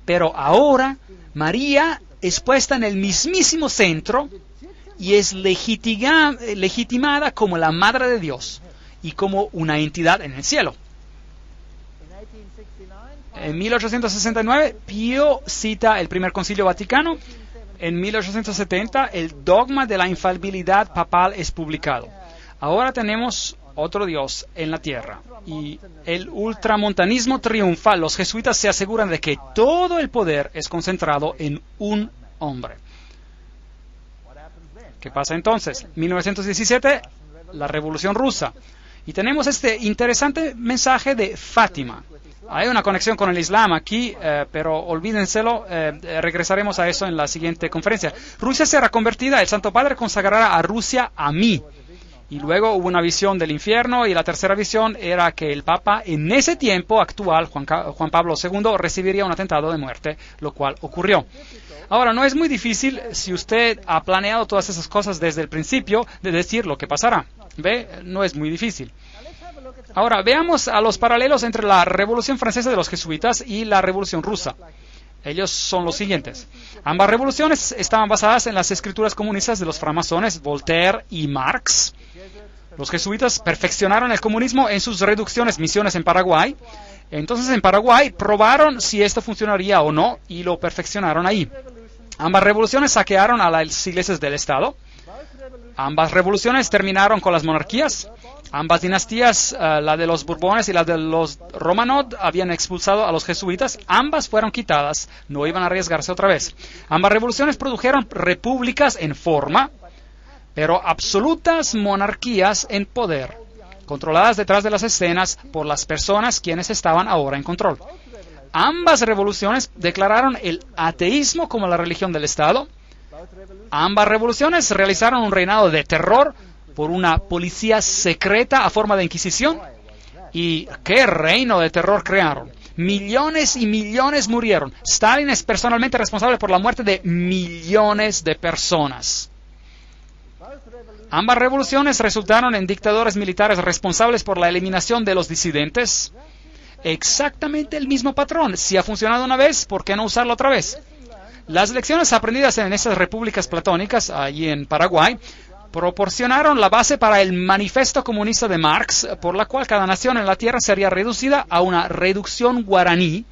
Speaker 1: pero ahora María es puesta en el mismísimo centro y es legitimada como la Madre de Dios y como una entidad en el cielo. En 1869, Pío cita el Primer Concilio Vaticano. En 1870, el dogma de la infalibilidad papal es publicado. Ahora tenemos otro Dios en la tierra. Y el ultramontanismo triunfa. Los jesuitas se aseguran de que todo el poder es concentrado en un hombre. ¿Qué pasa entonces? 1917, la Revolución Rusa. Y tenemos este interesante mensaje de Fátima. Hay una conexión con el Islam aquí, pero olvídenselo, regresaremos a eso en la siguiente conferencia. Rusia será convertida, el Santo Padre consagrará a Rusia a mí. Y luego hubo una visión del infierno, y la tercera visión era que el Papa en ese tiempo actual, Juan Pablo II, recibiría un atentado de muerte, lo cual ocurrió. Ahora, no es muy difícil, si usted ha planeado todas esas cosas desde el principio, de decir lo que pasará. ¿Ve? No es muy difícil. Ahora, veamos a los paralelos entre la Revolución Francesa de los Jesuitas y la Revolución Rusa. Ellos son los siguientes. Ambas revoluciones estaban basadas en las escrituras comunistas de los francmasones Voltaire y Marx. Los jesuitas perfeccionaron el comunismo en sus reducciones misiones en Paraguay. Entonces, en Paraguay probaron si esto funcionaría o no y lo perfeccionaron ahí. Ambas revoluciones saquearon a las iglesias del Estado. Ambas revoluciones terminaron con las monarquías. Ambas dinastías, la de los Borbones y la de los Romanov, habían expulsado a los jesuitas. Ambas fueron quitadas, no iban a arriesgarse otra vez. Ambas revoluciones produjeron repúblicas en forma, pero absolutas monarquías en poder, controladas detrás de las escenas por las personas quienes estaban ahora en control. Ambas revoluciones declararon el ateísmo como la religión del Estado. Ambas revoluciones realizaron un reinado de terror por una policía secreta a forma de inquisición. ¿Y qué reino de terror crearon? Millones y millones murieron. Stalin es personalmente responsable por la muerte de millones de personas. Ambas revoluciones resultaron en dictadores militares responsables por la eliminación de los disidentes. Exactamente el mismo patrón. Si ha funcionado una vez, ¿por qué no usarlo otra vez? Las lecciones aprendidas en estas repúblicas platónicas, allí en Paraguay, proporcionaron la base para el manifiesto comunista de Marx, por la cual cada nación en la tierra sería reducida a una reducción guaraní,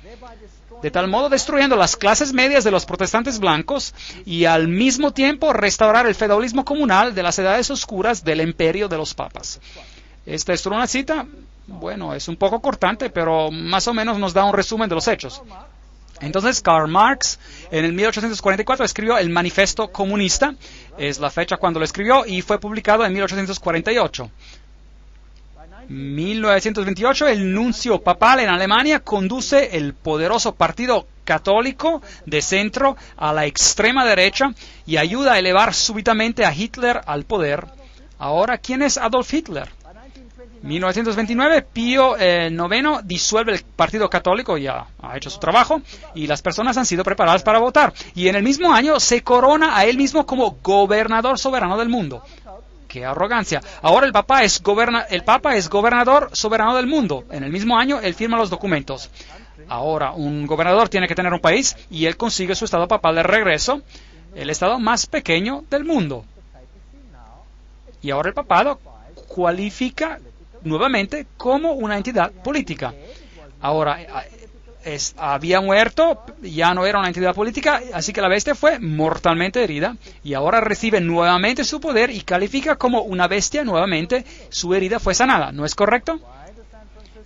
Speaker 1: de tal modo destruyendo las clases medias de los protestantes blancos y al mismo tiempo restaurar el feudalismo comunal de las edades oscuras del imperio de los papas. Esta es una cita, bueno, es un poco cortante, pero más o menos nos da un resumen de los hechos. Entonces, Karl Marx, en el 1844, escribió el Manifiesto Comunista, es la fecha cuando lo escribió, y fue publicado en 1848. 1928, el nuncio papal en Alemania conduce el poderoso partido católico de centro a la extrema derecha y ayuda a elevar súbitamente a Hitler al poder. Ahora, ¿quién es Adolf Hitler? 1929, Pío IX disuelve el Partido Católico, ya ha hecho su trabajo, y las personas han sido preparadas para votar. Y en el mismo año se corona a él mismo como gobernador soberano del mundo. ¡Qué arrogancia! Ahora el Papa es gobernador soberano del mundo. En el mismo año él firma los documentos. Ahora un gobernador tiene que tener un país y él consigue su estado papal de regreso, el estado más pequeño del mundo. Y ahora el papado cualifica nuevamente como una entidad política. Ahora, había muerto, ya no era una entidad política, así que la bestia fue mortalmente herida y ahora recibe nuevamente su poder y califica como una bestia nuevamente, su herida fue sanada, ¿no es correcto?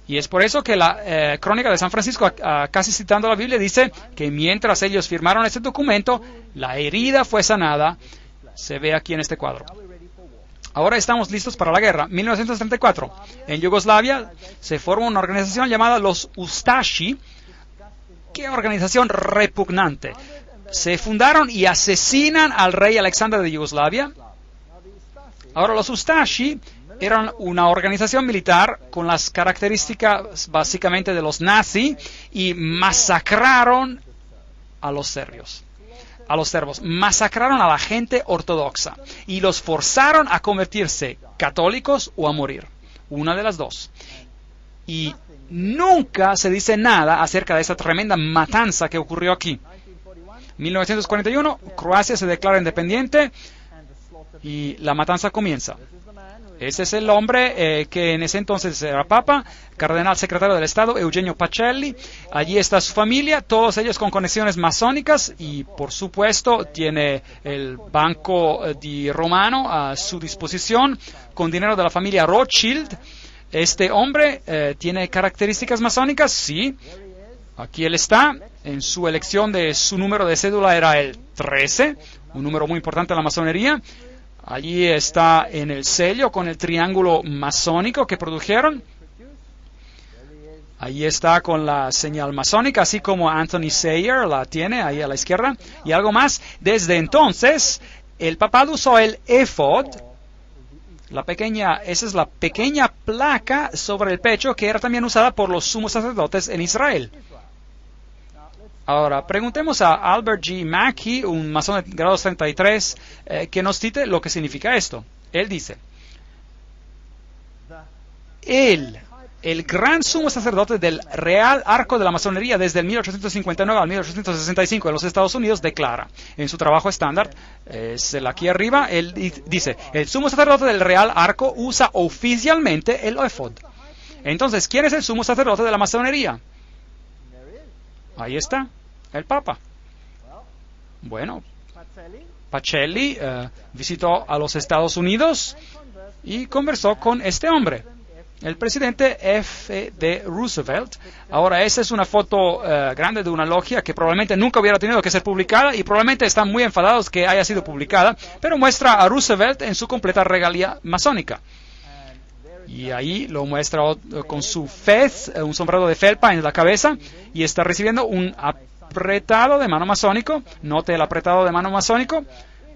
Speaker 1: Y es por eso que la crónica de San Francisco, casi citando la Biblia, dice que mientras ellos firmaron este documento, la herida fue sanada, se ve aquí en este cuadro. Ahora estamos listos para la guerra. 1934, en Yugoslavia se forma una organización llamada los Ustashi. ¡Qué organización repugnante! Se fundaron y asesinan al rey Alexander de Yugoslavia. Ahora, los Ustashi eran una organización militar con las características básicamente de los nazis y masacraron a los serbios. A los serbos, masacraron a la gente ortodoxa y los forzaron a convertirse católicos o a morir, una de las dos. Y nunca se dice nada acerca de esa tremenda matanza que ocurrió aquí. 1941, Croacia se declara independiente y la matanza comienza. Ese es el hombre que en ese entonces era papa, cardenal secretario del Estado, Eugenio Pacelli. Allí está su familia, todos ellos con conexiones masónicas y, por supuesto, tiene el Banco di Romano a su disposición con dinero de la familia Rothschild. Este hombre tiene características masónicas, sí. Aquí él está. En su elección de su número de cédula era el 13, un número muy importante en la masonería. Allí está en el sello con el triángulo masónico que produjeron. Ahí está con la señal masónica, así como Anthony Sayer la tiene ahí a la izquierda. Y algo más, desde entonces, el papado usó el éfod, esa es la pequeña placa sobre el pecho que era también usada por los sumos sacerdotes en Israel. Ahora, preguntemos a Albert G. Mackey, un masón de grado 33, que nos cite lo que significa esto. Él dice, el gran sumo sacerdote del Real Arco de la Masonería desde el 1859 al 1865 en los Estados Unidos declara, en su trabajo estándar, es el aquí arriba, él dice, el sumo sacerdote del Real Arco usa oficialmente el éfod. Entonces, ¿quién es el sumo sacerdote de la masonería? Ahí está, el Papa. Bueno, Pacelli visitó a los Estados Unidos y conversó con este hombre, el presidente F.D. Roosevelt. Ahora, esa es una foto grande de una logia que probablemente nunca hubiera tenido que ser publicada y probablemente están muy enfadados que haya sido publicada, pero muestra a Roosevelt en su completa regalia masónica. Y ahí lo muestra con su fez, un sombrero de felpa en la cabeza, y está recibiendo un apretado de mano masónico. Note el apretado de mano masónico.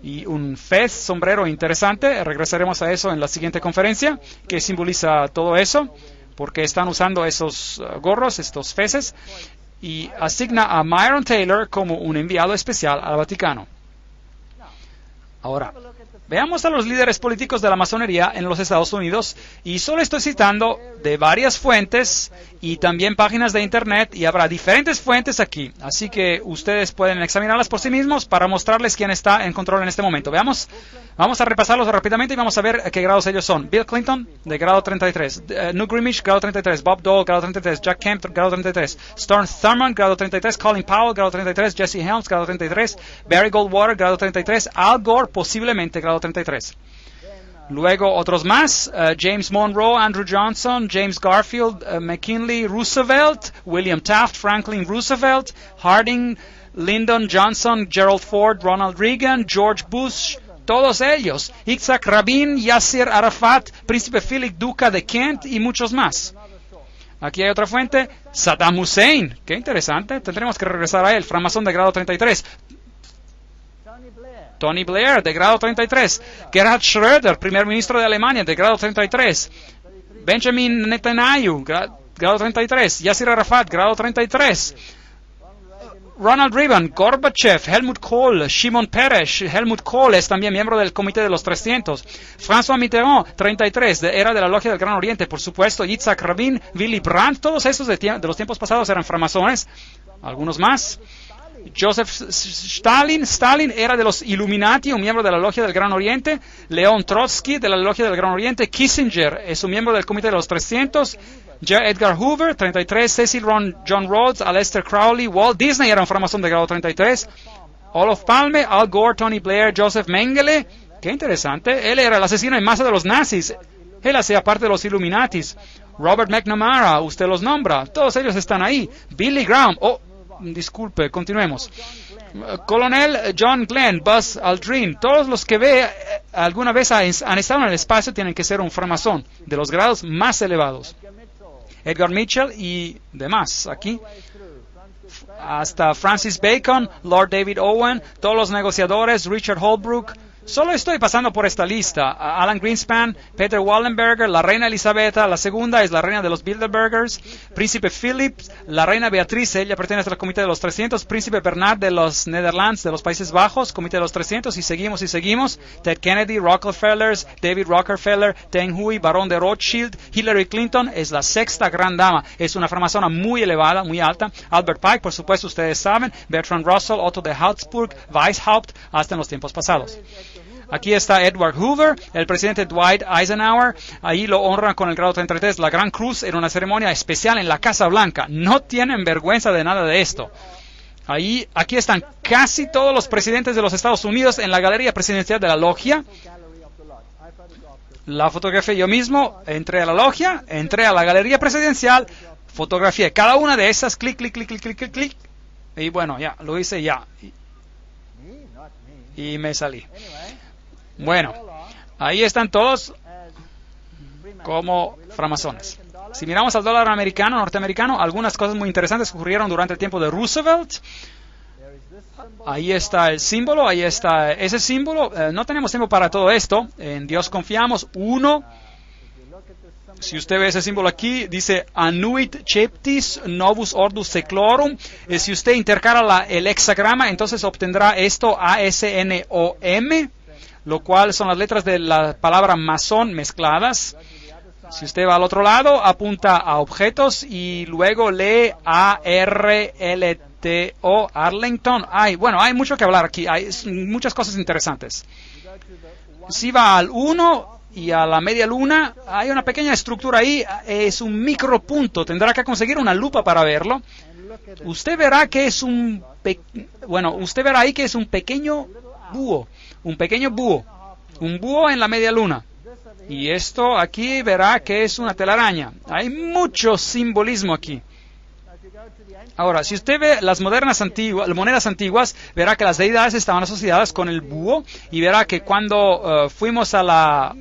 Speaker 1: Y un fez, sombrero interesante. Regresaremos a eso en la siguiente conferencia, que simboliza todo eso, porque están usando esos gorros, estos feces, y asigna a Myron Taylor como un enviado especial al Vaticano. Ahora, veamos a los líderes políticos de la masonería en los Estados Unidos, y solo estoy citando de varias fuentes y también páginas de internet, y habrá diferentes fuentes aquí, así que ustedes pueden examinarlas por sí mismos para mostrarles quién está en control en este momento. Veamos, vamos a repasarlos rápidamente y vamos a ver qué grados ellos son. Bill Clinton, de grado 33, Newt Gingrich, grado 33, Bob Dole, grado 33, Jack Kemp, grado 33, Storm Thurmond, grado 33, Colin Powell, grado 33, Jesse Helms, grado 33, Barry Goldwater, grado 33, Al Gore, posiblemente grado 33. Luego otros más, James Monroe, Andrew Johnson, James Garfield, McKinley Roosevelt, William Taft, Franklin Roosevelt, Harding, Lyndon Johnson, Gerald Ford, Ronald Reagan, George Bush, todos ellos, Yitzhak Rabin, Yasser Arafat, Príncipe Philip, Duca de Kent y muchos más. Aquí hay otra fuente, Saddam Hussein, qué interesante, tendremos que regresar a él, francmasón de grado 33. Tony Blair, de grado 33. Gerhard Schröder, primer ministro de Alemania, de grado 33. Benjamin Netanyahu, grado 33. Yasser Arafat, grado 33. Ronald Reagan, Gorbachev, Helmut Kohl, Shimon Peres. Helmut Kohl es también miembro del Comité de los 300. François Mitterrand, 33, era de la Logia del Gran Oriente, por supuesto. Yitzhak Rabin, Willy Brandt, todos esos de los tiempos pasados eran francmasones. Algunos más. Joseph Stalin era de los Illuminati, un miembro de la Logia del Gran Oriente. León Trotsky, de la Logia del Gran Oriente. Kissinger es un miembro del Comité de los 300. J. Edgar Hoover, 33. Cecil John Rhodes, Aleister Crowley. Walt Disney era un francmasón de grado 33. Olof Palme, Al Gore, Tony Blair, Joseph Mengele. Qué interesante. Él era el asesino en masa de los nazis. Él hacía parte de los Illuminatis. Robert McNamara, usted los nombra. Todos ellos están ahí. Billy Graham. Disculpe, continuemos. Colonel John Glenn, Buzz Aldrin, todos los que ve alguna vez han estado en el espacio tienen que ser un francmasón de los grados más elevados. Edgar Mitchell y demás aquí. Hasta Francis Bacon, Lord David Owen, todos los negociadores, Richard Holbrooke. Solo estoy pasando por esta lista. Alan Greenspan, Peter Wallenberger, la reina Elisabetta, la segunda es la reina de los Bilderbergers, Príncipe Philip, la reina Beatriz, ella pertenece al Comité de los 300, Príncipe Bernard de los Netherlands, de los Países Bajos, Comité de los 300, y seguimos, Ted Kennedy, Rockefellers, David Rockefeller, Deng Hui, Barón de Rothschild, Hillary Clinton es la sexta gran dama, es una francmasona muy elevada, muy alta, Albert Pike, por supuesto, ustedes saben, Bertrand Russell, Otto de Habsburg, Weishaupt, hasta en los tiempos pasados. Aquí está Edward Hoover, el presidente Dwight Eisenhower, ahí lo honran con el grado 33, la Gran Cruz, en una ceremonia especial en la Casa Blanca. No tienen vergüenza de nada de esto. Aquí están casi todos los presidentes de los Estados Unidos en la galería presidencial de la logia. La fotografié yo mismo, entré a la logia, entré a la galería presidencial, fotografié cada una de esas, clic, y bueno, ya, lo hice ya. Y me salí. Bueno, ahí están todos como francmasones. Si miramos al dólar americano, norteamericano, algunas cosas muy interesantes ocurrieron durante el tiempo de Roosevelt. Ahí está el símbolo, ahí está ese símbolo. No tenemos tiempo para todo esto. En Dios confiamos. 1. Si usted ve ese símbolo aquí, dice Annuit Ceptis Novus Ordus Seclorum. Si usted intercala el hexagrama, entonces obtendrá esto ASNOM, lo cual son las letras de la palabra masón mezcladas. Si usted va al otro lado, apunta a objetos y luego lee ARLTO, Arlington. Hay mucho que hablar aquí, hay muchas cosas interesantes. Si va al 1 y a la media luna, hay una pequeña estructura ahí, es un micropunto, tendrá que conseguir una lupa para verlo. usted verá que es usted verá ahí que es un pequeño búho, un búho en la media luna. Y esto aquí verá que es una telaraña. Hay mucho simbolismo aquí. Ahora, si usted ve las monedas antiguas, verá que las deidades estaban asociadas con el búho, y verá que cuando fuimos a la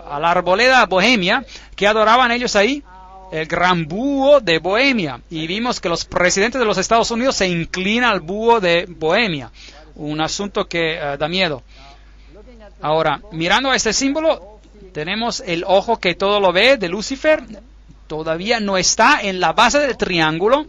Speaker 1: arboleda bohemia, ¿qué adoraban ellos ahí? El gran búho de Bohemia. Y vimos que los presidentes de los Estados Unidos se inclinan al búho de Bohemia. Un asunto que da miedo. Ahora, mirando a este símbolo, tenemos el ojo que todo lo ve de Lucifer. Todavía no está en la base del triángulo.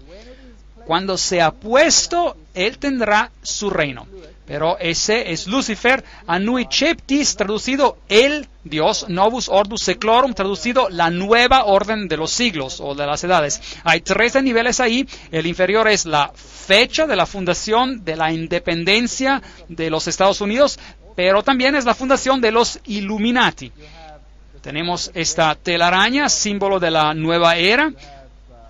Speaker 1: Cuando sea puesto, él tendrá su reino. Pero ese es Lucifer, Anui Cheptis, traducido el Dios, Novus Ordus Seclorum, traducido la nueva orden de los siglos o de las edades. Hay 13 niveles ahí. El inferior es la fecha de la fundación de la independencia de los Estados Unidos, pero también es la fundación de los Illuminati. Tenemos esta telaraña, símbolo de la nueva era.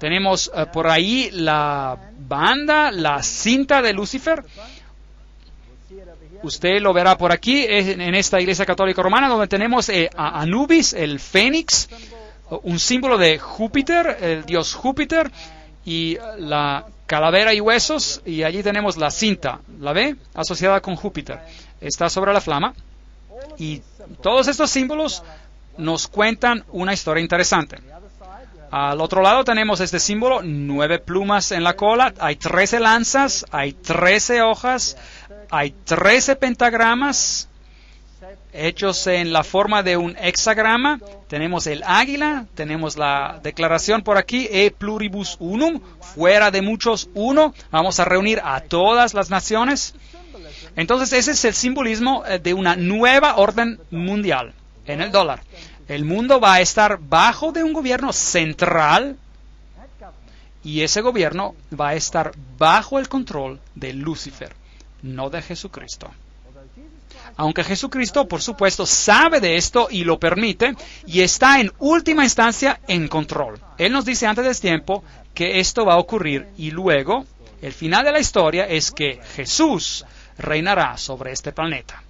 Speaker 1: Tenemos por ahí la banda, la cinta de Lucifer. Usted lo verá por aquí, en esta iglesia católica romana, donde tenemos a Anubis, el fénix, un símbolo de Júpiter, el dios Júpiter, y la calavera y huesos, y allí tenemos la cinta, ¿la ve? Asociada con Júpiter. Está sobre la flama. Y todos estos símbolos nos cuentan una historia interesante. Al otro lado tenemos este símbolo, 9 plumas en la cola, hay 13 lanzas, hay 13 hojas, hay 13 pentagramas hechos en la forma de un hexagrama. Tenemos el águila, tenemos la declaración por aquí, e pluribus unum, fuera de muchos uno. Vamos a reunir a todas las naciones. Entonces ese es el simbolismo de una nueva orden mundial en el dólar. El mundo va a estar bajo de un gobierno central, y ese gobierno va a estar bajo el control de Lucifer, no de Jesucristo. Aunque Jesucristo, por supuesto, sabe de esto y lo permite, y está en última instancia en control. Él nos dice antes del tiempo que esto va a ocurrir, y luego, el final de la historia es que Jesús reinará sobre este planeta.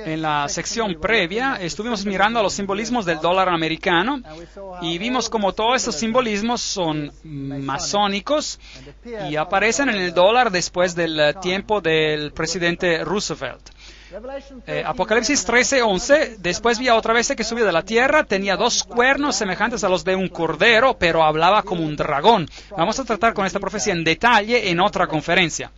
Speaker 1: En la sección previa estuvimos mirando a los simbolismos del dólar americano y vimos como todos estos simbolismos son masónicos y aparecen en el dólar después del tiempo del presidente Roosevelt. Apocalipsis 13:11, después vi a otra bestia que subía de la tierra, tenía 2 cuernos semejantes a los de un cordero, pero hablaba como un dragón. Vamos a tratar con esta profecía en detalle en otra conferencia.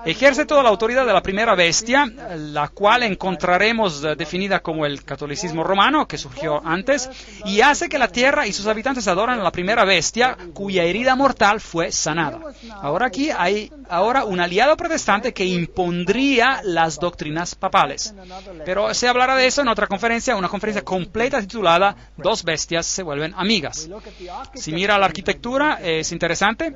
Speaker 1: Ejerce toda la autoridad de la primera bestia, la cual encontraremos definida como el catolicismo romano, que surgió antes, y hace que la tierra y sus habitantes adoren a la primera bestia, cuya herida mortal fue sanada. Ahora aquí hay un aliado protestante que impondría las doctrinas papales. Pero se hablará de eso en otra conferencia, una conferencia completa titulada Dos bestias se vuelven amigas. Si mira la arquitectura, es interesante.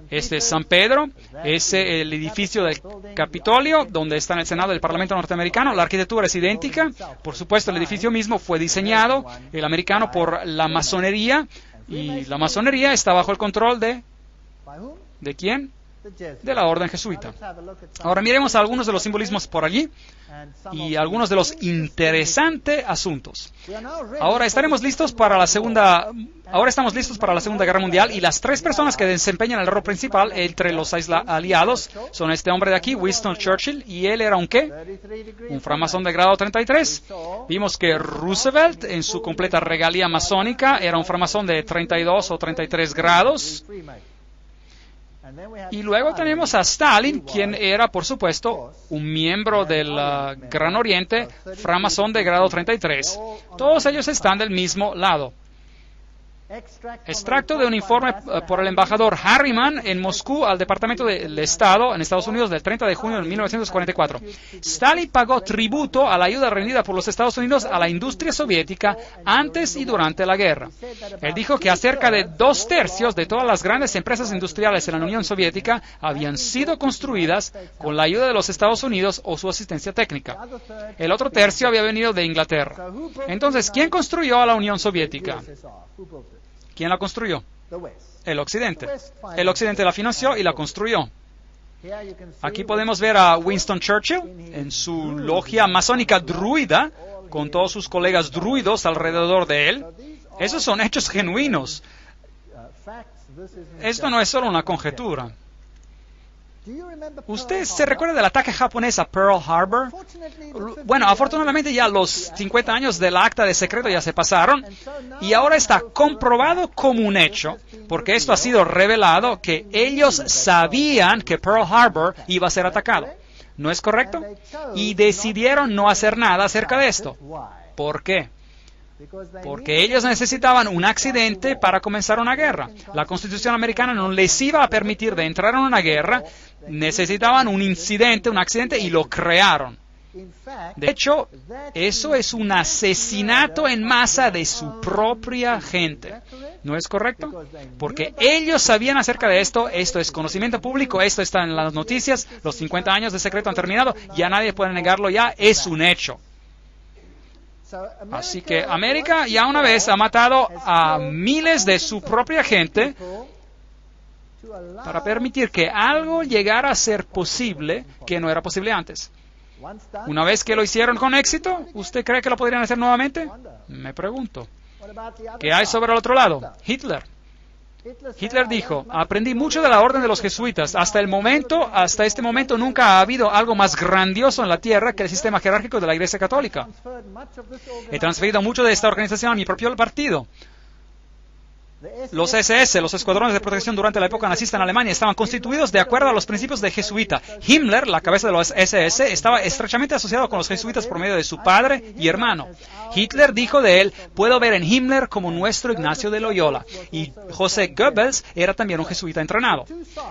Speaker 1: Este es San Pedro, es el edificio del Capitolio, donde está el Senado del Parlamento norteamericano. La arquitectura es idéntica. Por supuesto, el edificio mismo fue diseñado, el americano, por la masonería, y la masonería está bajo el control ¿de quién? De la orden jesuita. Ahora miremos algunos de los simbolismos por allí y algunos de los interesantes asuntos. Ahora estamos listos para la Segunda Guerra Mundial, y las 3 personas que desempeñan el rol principal entre los aliados son este hombre de aquí, Winston Churchill, y él era un ¿qué? Un framasón de grado 33. Vimos que Roosevelt, en su completa regalía masónica, era un framasón de 32 o 33 grados. Y luego tenemos a Stalin, quien era, por supuesto, un miembro del Gran Oriente, framasón de grado 33. Todos ellos están del mismo lado. Extracto de un informe por el embajador Harriman en Moscú al Departamento del Estado en Estados Unidos del 30 de junio de 1944. Stalin pagó tributo a la ayuda rendida por los Estados Unidos a la industria soviética antes y durante la guerra. Él dijo que cerca de 2/3 de todas las grandes empresas industriales en la Unión Soviética habían sido construidas con la ayuda de los Estados Unidos o su asistencia técnica. El otro tercio había venido de Inglaterra. Entonces, ¿quién construyó a la Unión Soviética? ¿Quién la construyó? El Occidente. El Occidente la financió y la construyó. Aquí podemos ver a Winston Churchill en su logia masónica druida, con todos sus colegas druidos alrededor de él. Esos son hechos genuinos. Esto no es solo una conjetura. ¿Usted se recuerda del ataque japonés a Pearl Harbor? Bueno, afortunadamente ya los 50 años del acta de secreto ya se pasaron y ahora está comprobado como un hecho, porque esto ha sido revelado, que ellos sabían que Pearl Harbor iba a ser atacado. ¿No es correcto? Y decidieron no hacer nada acerca de esto. ¿Por qué? Porque ellos necesitaban un accidente para comenzar una guerra. La Constitución americana no les iba a permitir de entrar en una guerra. Necesitaban un incidente, un accidente, y lo crearon. De hecho, eso es un asesinato en masa de su propia gente. ¿No es correcto? Porque ellos sabían acerca de esto. Esto es conocimiento público, esto está en las noticias. Los 50 años de secreto han terminado. Ya nadie puede negarlo, ya es un hecho. Así que América ya una vez ha matado a miles de su propia gente para permitir que algo llegara a ser posible que no era posible antes. Una vez que lo hicieron con éxito, ¿usted cree que lo podrían hacer nuevamente? Me pregunto. ¿Qué hay sobre el otro lado? Hitler. Hitler dijo: aprendí mucho de la orden de los jesuitas. Hasta este momento nunca ha habido algo más grandioso en la tierra que el sistema jerárquico de la Iglesia Católica. He transferido mucho de esta organización a mi propio partido. Los SS, los escuadrones de protección durante la época nazista en Alemania, estaban constituidos de acuerdo a los principios de jesuita. Himmler, la cabeza de los SS, estaba estrechamente asociado con los jesuitas por medio de su padre y hermano. Hitler dijo de él: puedo ver en Himmler como nuestro Ignacio de Loyola. Y José Goebbels era también un jesuita entrenado.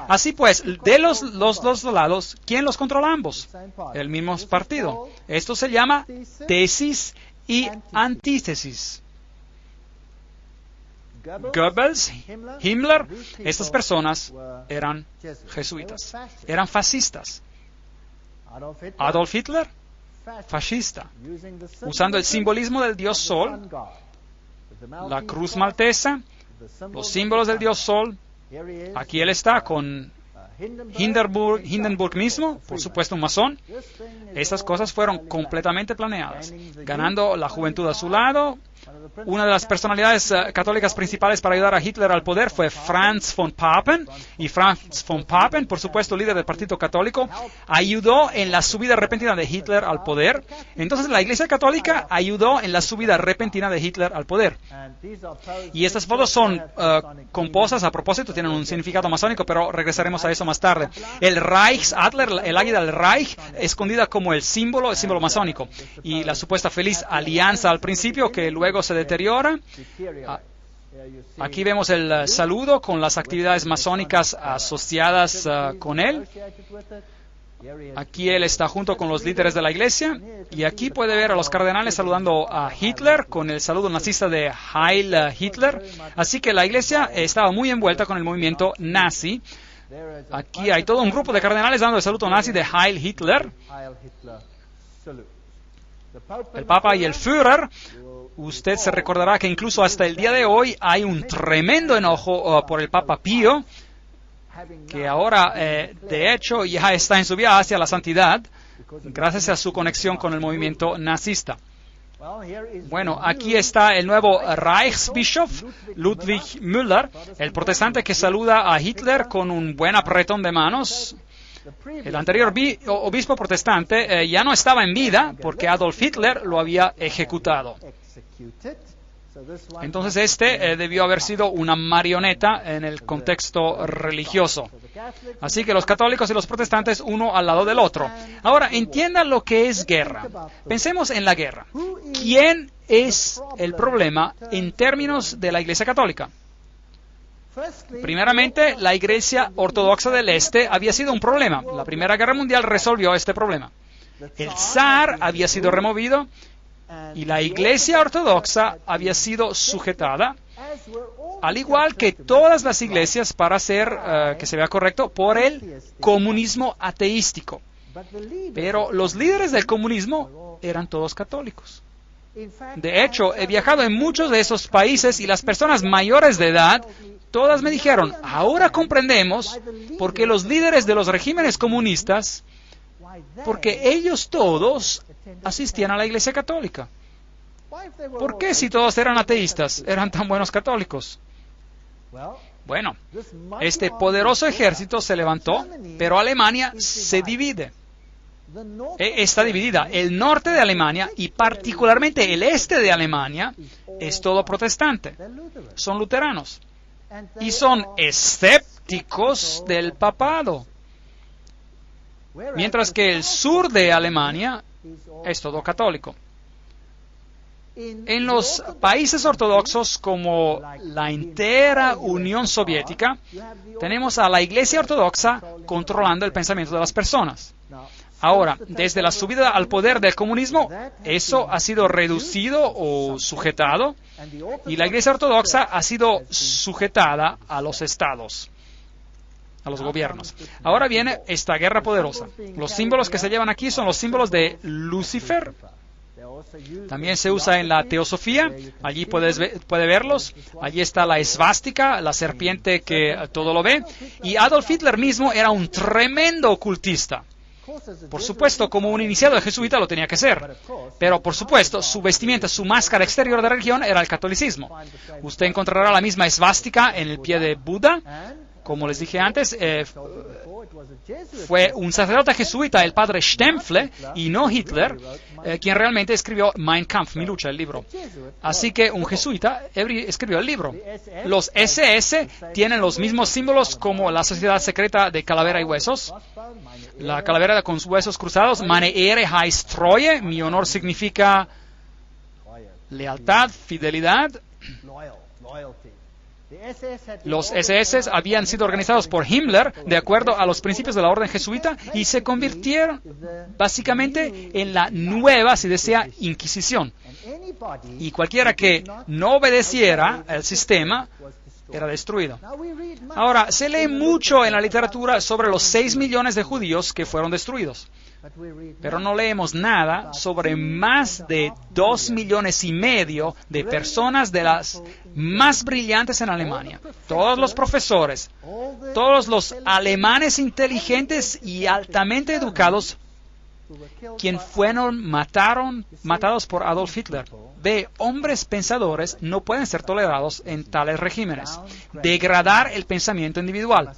Speaker 1: Así pues, de los dos lados, ¿quién los controla ambos? El mismo partido. Esto se llama tesis y antítesis. Goebbels, Himmler, estas personas eran jesuitas, eran fascistas. Adolf Hitler, fascista, usando el simbolismo del dios Sol, la cruz maltesa, los símbolos del dios Sol. Aquí él está con Hindenburg mismo, por supuesto un masón. Estas cosas fueron completamente planeadas, ganando la juventud a su lado. Una de las personalidades católicas principales para ayudar a Hitler al poder fue Franz von Papen, y Franz von Papen, por supuesto líder del Partido Católico, ayudó en la subida repentina de Hitler al poder. Entonces la Iglesia Católica ayudó en la subida repentina de Hitler al poder. Y estas fotos son compuestas a propósito, tienen un significado masónico, pero regresaremos a eso más tarde. El Reichsadler, el águila del Reich, escondida como el símbolo masónico. Y la supuesta feliz alianza al principio, que luego se deteriora. Aquí vemos el saludo con las actividades masónicas asociadas con él. Aquí él está junto con los líderes de la iglesia. Y aquí puede ver a los cardenales saludando a Hitler con el saludo nazista de Heil Hitler. Así que la iglesia estaba muy envuelta con el movimiento nazi. Aquí hay todo un grupo de cardenales dando el saludo nazi de Heil Hitler. El Papa y el Führer. Usted se recordará que incluso hasta el día de hoy hay un tremendo enojo por el Papa Pío, que ahora, de hecho, ya está en su vía hacia la santidad, gracias a su conexión con el movimiento nazista. Bueno, aquí está el nuevo Reichsbischof, Ludwig Müller, el protestante que saluda a Hitler con un buen apretón de manos. El anterior obispo protestante ya no estaba en vida porque Adolf Hitler lo había ejecutado. Entonces este debió haber sido una marioneta en el contexto religioso. Así que los católicos y los protestantes uno al lado del otro. Ahora, entiendan lo que es guerra. Pensemos en la guerra. ¿Quién es el problema en términos de la Iglesia Católica? Primeramente, la Iglesia Ortodoxa del Este había sido un problema. La Primera Guerra Mundial resolvió este problema. El zar había sido removido y la Iglesia Ortodoxa había sido sujetada, al igual que todas las iglesias, para hacer que se vea correcto, por el comunismo ateístico. Pero los líderes del comunismo eran todos católicos. De hecho, he viajado en muchos de esos países y las personas mayores de edad, todas me dijeron, ahora comprendemos por qué los líderes de los regímenes comunistas, porque ellos todos asistían a la Iglesia Católica. ¿Por qué si todos eran ateístas, eran tan buenos católicos? Bueno, este poderoso ejército se levantó, pero Alemania se divide. Está dividida. El norte de Alemania y particularmente el este de Alemania es todo protestante. Son luteranos. Y son escépticos del papado. Mientras que el sur de Alemania es todo católico. En los países ortodoxos como la entera Unión Soviética, tenemos a la Iglesia Ortodoxa controlando el pensamiento de las personas. Ahora, desde la subida al poder del comunismo, eso ha sido reducido o sujetado, y la Iglesia Ortodoxa ha sido sujetada a los estados, a los gobiernos. Ahora viene esta guerra poderosa. Los símbolos que se llevan aquí son los símbolos de Lucifer. También se usa en la teosofía, allí puede verlos. Allí está la esvástica, la serpiente que todo lo ve. Y Adolf Hitler mismo era un tremendo ocultista. Por supuesto, como un iniciado de jesuita lo tenía que ser. Pero, por supuesto, su vestimenta, su máscara exterior de religión era el catolicismo. Usted encontrará la misma esvástica en el pie de Buda. Como les dije antes, fue un sacerdote jesuita, el padre Stempfle, y no Hitler, quien realmente escribió Mein Kampf, Mi lucha, el libro. Así que un jesuita escribió el libro. Los SS tienen los mismos símbolos como la sociedad secreta de calavera y huesos. La calavera con huesos cruzados, Meine Ehre heißt Treue, mi honor significa lealtad, fidelidad. Los SS habían sido organizados por Himmler de acuerdo a los principios de la orden jesuita y se convirtieron básicamente en la nueva, si desea, Inquisición. Y cualquiera que no obedeciera al sistema era destruido. Ahora, se lee mucho en la literatura sobre los 6 millones de judíos que fueron destruidos. Pero no leemos nada sobre más de 2,5 millones de personas de las más brillantes en Alemania. Todos los profesores, todos los alemanes inteligentes y altamente educados, quien fueron matados por Adolf Hitler. Hombres pensadores no pueden ser tolerados en tales regímenes. Degradar el pensamiento individual.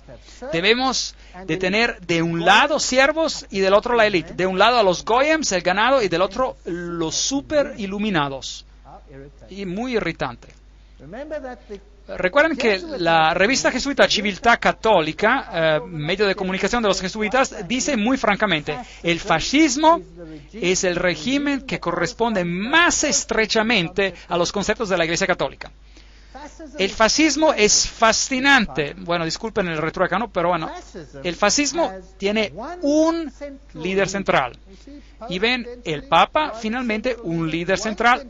Speaker 1: Debemos de tener de un lado siervos y del otro la élite. De un lado a los goyems, el ganado, y del otro los super iluminados. Y muy irritante. Recuerden que la revista jesuita Civiltà Católica, medio de comunicación de los jesuitas, dice muy francamente, el fascismo es el régimen que corresponde más estrechamente a los conceptos de la Iglesia Católica. El fascismo es fascinante. Bueno, disculpen el retruécano, pero bueno, el fascismo tiene un líder central. Y ven, el Papa, finalmente, un líder central,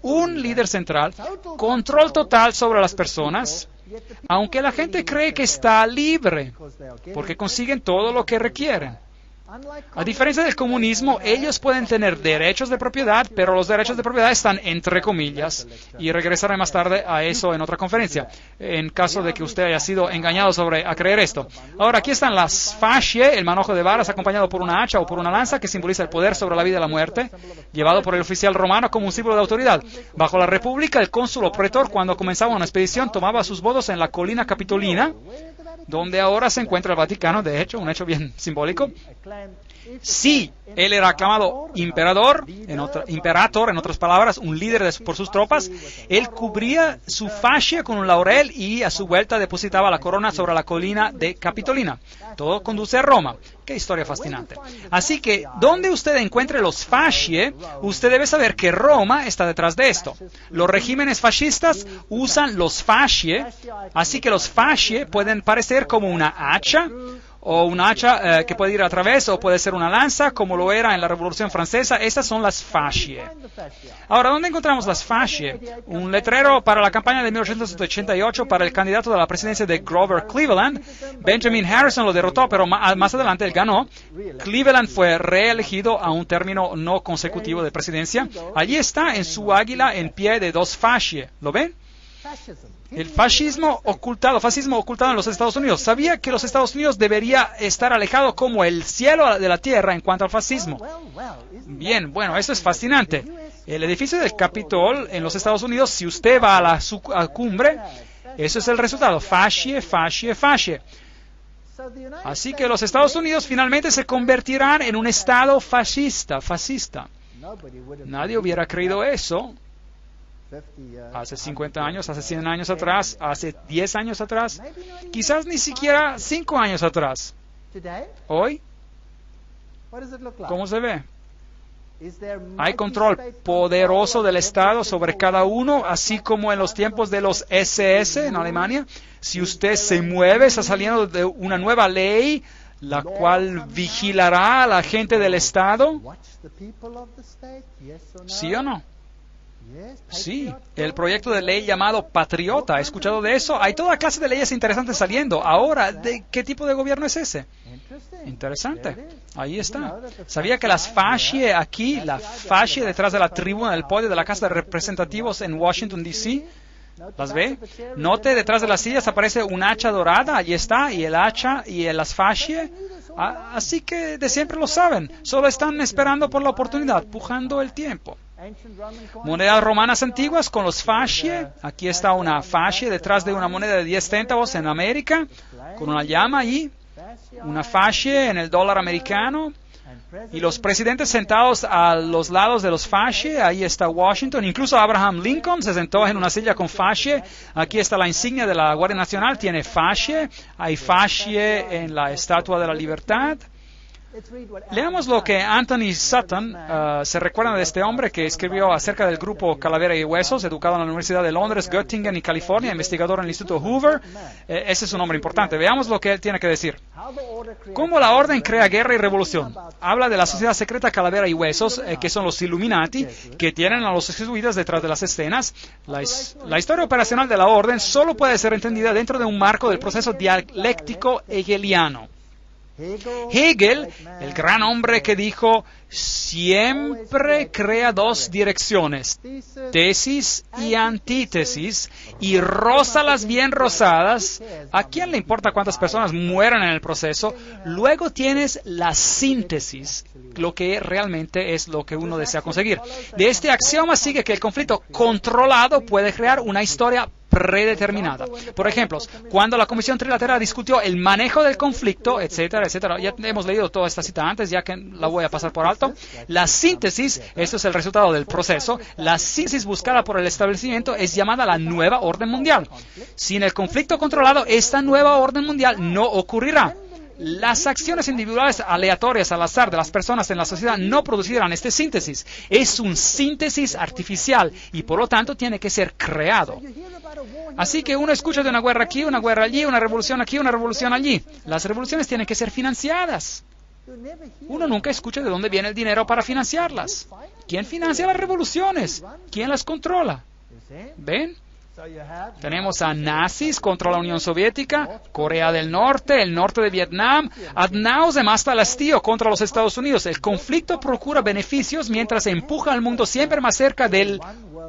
Speaker 1: control total sobre las personas, aunque la gente cree que está libre, porque consiguen todo lo que requieren. A diferencia del comunismo, ellos pueden tener derechos de propiedad, pero los derechos de propiedad están entre comillas, y regresaré más tarde a eso en otra conferencia, en caso de que usted haya sido engañado a creer esto. Ahora, aquí están las fascie, el manojo de varas acompañado por una hacha o por una lanza que simboliza el poder sobre la vida y la muerte, llevado por el oficial romano como un símbolo de autoridad. Bajo la República, el cónsul o pretor, cuando comenzaba una expedición, tomaba sus votos en la colina Capitolina, donde ahora se encuentra el Vaticano, de hecho, un hecho bien simbólico. Si él era aclamado imperator, en otras palabras, un líder por sus tropas, él cubría su fascia con un laurel y a su vuelta depositaba la corona sobre la colina de Capitolina. Todo conduce a Roma. Qué historia fascinante. Así que, donde usted encuentre los fascie, usted debe saber que Roma está detrás de esto. Los regímenes fascistas usan los fascie, así que los fascie pueden parecer como una hacha, o un hacha que puede ir a través, o puede ser una lanza, como lo era en la Revolución Francesa. Estas son las fascie. Ahora, ¿dónde encontramos las fascie? Un letrero para la campaña de 1888 para el candidato de la presidencia de Grover Cleveland. Benjamin Harrison lo derrotó, pero más adelante él ganó. Cleveland fue reelegido a un término no consecutivo de presidencia. Allí está en su águila en pie de dos fascie. ¿Lo ven? El fascismo ocultado en los Estados Unidos. ¿Sabía que los Estados Unidos debería estar alejado como el cielo de la tierra en cuanto al fascismo? Bien, bueno, eso es fascinante. El edificio del Capitol en los Estados Unidos, si usted va a la cumbre, eso es el resultado. Fascie, fascie, fascie. Así que los Estados Unidos finalmente se convertirán en un estado fascista. Nadie hubiera creído eso hace 50 años, hace 100 años atrás, hace 10 años atrás, quizás ni siquiera 5 años atrás. Hoy, ¿cómo se ve? Hay control poderoso del Estado sobre cada uno, así como en los tiempos de los SS en Alemania. Si usted se mueve, está saliendo de una nueva ley, la cual vigilará a la gente del Estado. ¿Sí o no? Sí, el proyecto de ley llamado Patriota. ¿Ha escuchado de eso? Hay toda clase de leyes interesantes saliendo. Ahora, ¿de qué tipo de gobierno es ese? Interesante. Ahí está. ¿Sabía que las fascie aquí, la fascie detrás de la tribuna del podio de la Casa de Representativos en Washington, D.C., ¿las ve? Note, detrás de las sillas aparece un hacha dorada. Allí está, y el hacha y las fascie. Así que de siempre lo saben. Solo están esperando por la oportunidad, pujando el tiempo. Monedas romanas antiguas con los fascie. Aquí está una fascie detrás de una moneda de 10 centavos en América, con una llama allí. Una fascie en el dólar americano. Y los presidentes sentados a los lados de los fascie. Ahí está Washington. Incluso Abraham Lincoln se sentó en una silla con fascie. Aquí está la insignia de la Guardia Nacional. Tiene fascie. Hay fascie en la Estatua de la Libertad. Leamos lo que Anthony Sutton, se recuerda de este hombre que escribió acerca del grupo Calavera y Huesos, educado en la Universidad de Londres, Göttingen y California, investigador en el Instituto Hoover. Ese es un hombre importante. Veamos lo que él tiene que decir. ¿Cómo la orden crea guerra y revolución? Habla de la sociedad secreta Calavera y Huesos, que son los Illuminati, que tienen a los jesuitas detrás de las escenas. La historia operacional de la orden solo puede ser entendida dentro de un marco del proceso dialéctico hegeliano. Hegel, el gran hombre que dijo, siempre crea dos direcciones, tesis y antítesis, y rózalas bien rosadas. ¿A quién le importa cuántas personas mueran en el proceso? Luego tienes la síntesis, lo que realmente es lo que uno desea conseguir. De este axioma sigue que el conflicto controlado puede crear una historia predeterminada. Por ejemplo, cuando la Comisión Trilateral discutió el manejo del conflicto, etcétera, etcétera, ya hemos leído toda esta cita antes, ya que la voy a pasar por alto. La síntesis, esto es el resultado del proceso, la síntesis buscada por el establecimiento es llamada la nueva orden mundial. Sin el conflicto controlado, esta nueva orden mundial no ocurrirá. Las acciones individuales aleatorias al azar de las personas en la sociedad no producirán esta síntesis. Es un síntesis artificial y por lo tanto tiene que ser creado. Así que uno escucha de una guerra aquí, una guerra allí, una revolución aquí, una revolución allí. Las revoluciones tienen que ser financiadas. Uno nunca escucha de dónde viene el dinero para financiarlas. ¿Quién financia las revoluciones? ¿Quién las controla? ¿Ven? Tenemos a nazis contra la Unión Soviética, Corea del Norte, el norte de Vietnam, ad nauseam hasta el hastío contra los Estados Unidos. El conflicto procura beneficios mientras empuja al mundo siempre más cerca del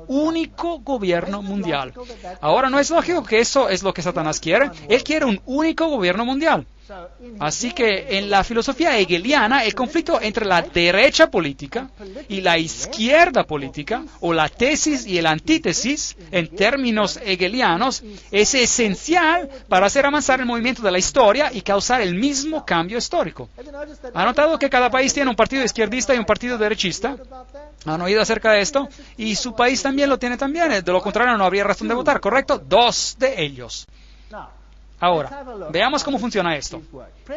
Speaker 1: único gobierno mundial. Ahora, ¿no es lógico que eso es lo que Satanás quiere? Él quiere un único gobierno mundial. Así que en la filosofía hegeliana, el conflicto entre la derecha política y la izquierda política, o la tesis y el antítesis, en términos hegelianos, es esencial para hacer avanzar el movimiento de la historia y causar el mismo cambio histórico. ¿Han notado que cada país tiene un partido izquierdista y un partido derechista? ¿Han oído acerca de esto? Y su país también lo tiene también. De lo contrario, no habría razón de votar, ¿correcto? Dos de ellos. Ahora, veamos cómo funciona esto.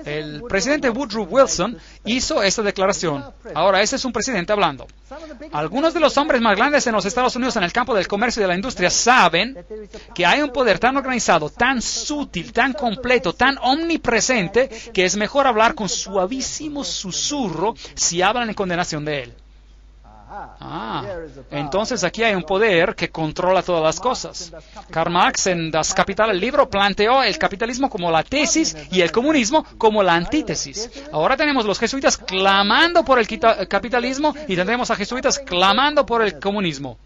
Speaker 1: El presidente Woodrow Wilson hizo esta declaración. Ahora, ese es un presidente hablando. Algunos de los hombres más grandes en los Estados Unidos en el campo del comercio y de la industria saben que hay un poder tan organizado, tan sutil, tan completo, tan omnipresente, que es mejor hablar con suavísimo susurro si hablan en condenación de él. Entonces aquí hay un poder que controla todas las cosas. Karl Marx en Das Kapital, el libro, planteó el capitalismo como la tesis y el comunismo como la antítesis. Ahora tenemos los jesuitas clamando por el capitalismo y tendremos a jesuitas clamando por el comunismo.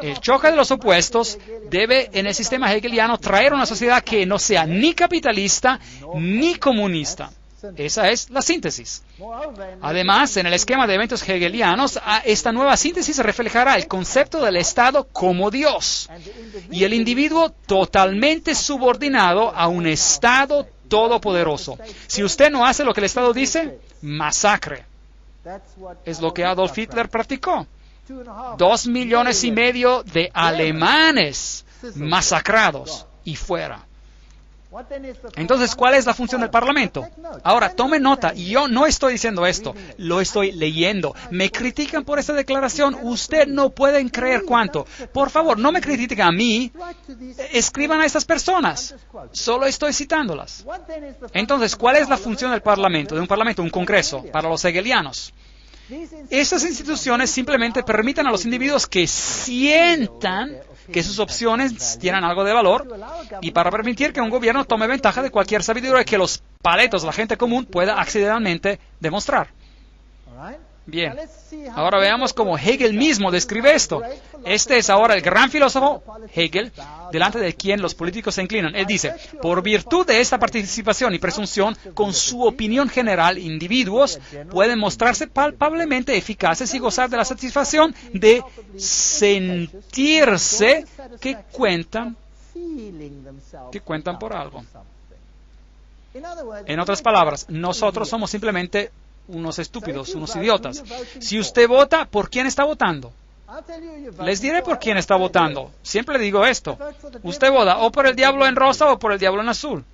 Speaker 1: El choque de los opuestos debe, en el sistema hegeliano, traer una sociedad que no sea ni capitalista ni comunista. Esa es la síntesis. Además, en el esquema de eventos hegelianos, esta nueva síntesis reflejará el concepto del Estado como Dios y el individuo totalmente subordinado a un Estado todopoderoso. Si usted no hace lo que el Estado dice, masacre. Es lo que Adolf Hitler practicó. 2,5 millones de alemanes masacrados y fuera. Entonces, ¿cuál es la función del Parlamento? Ahora, tome nota, y yo no estoy diciendo esto, lo estoy leyendo. Me critican por esta declaración, usted no pueden creer cuánto. Por favor, no me critiquen a mí, escriban a estas personas. Solo estoy citándolas. Entonces, ¿cuál es la función del Parlamento? De un Parlamento, un Congreso, para los hegelianos. Estas instituciones simplemente permiten a los individuos que sientan que sus opciones tienen algo de valor y para permitir que un gobierno tome ventaja de cualquier sabiduría que los paletos, la gente común, pueda accidentalmente demostrar. Bien, ahora veamos cómo Hegel mismo describe esto. Este es ahora el gran filósofo Hegel, delante de quien los políticos se inclinan. Él dice, por virtud de esta participación y presunción, con su opinión general, individuos pueden mostrarse palpablemente eficaces y gozar de la satisfacción de sentirse que cuentan por algo. En otras palabras, nosotros somos simplemente unos estúpidos, unos idiotas. Si usted vota, ¿por quién está votando? Les diré por quién está votando. Siempre le digo esto. Usted vota o por el diablo en rosa o por el diablo en azul.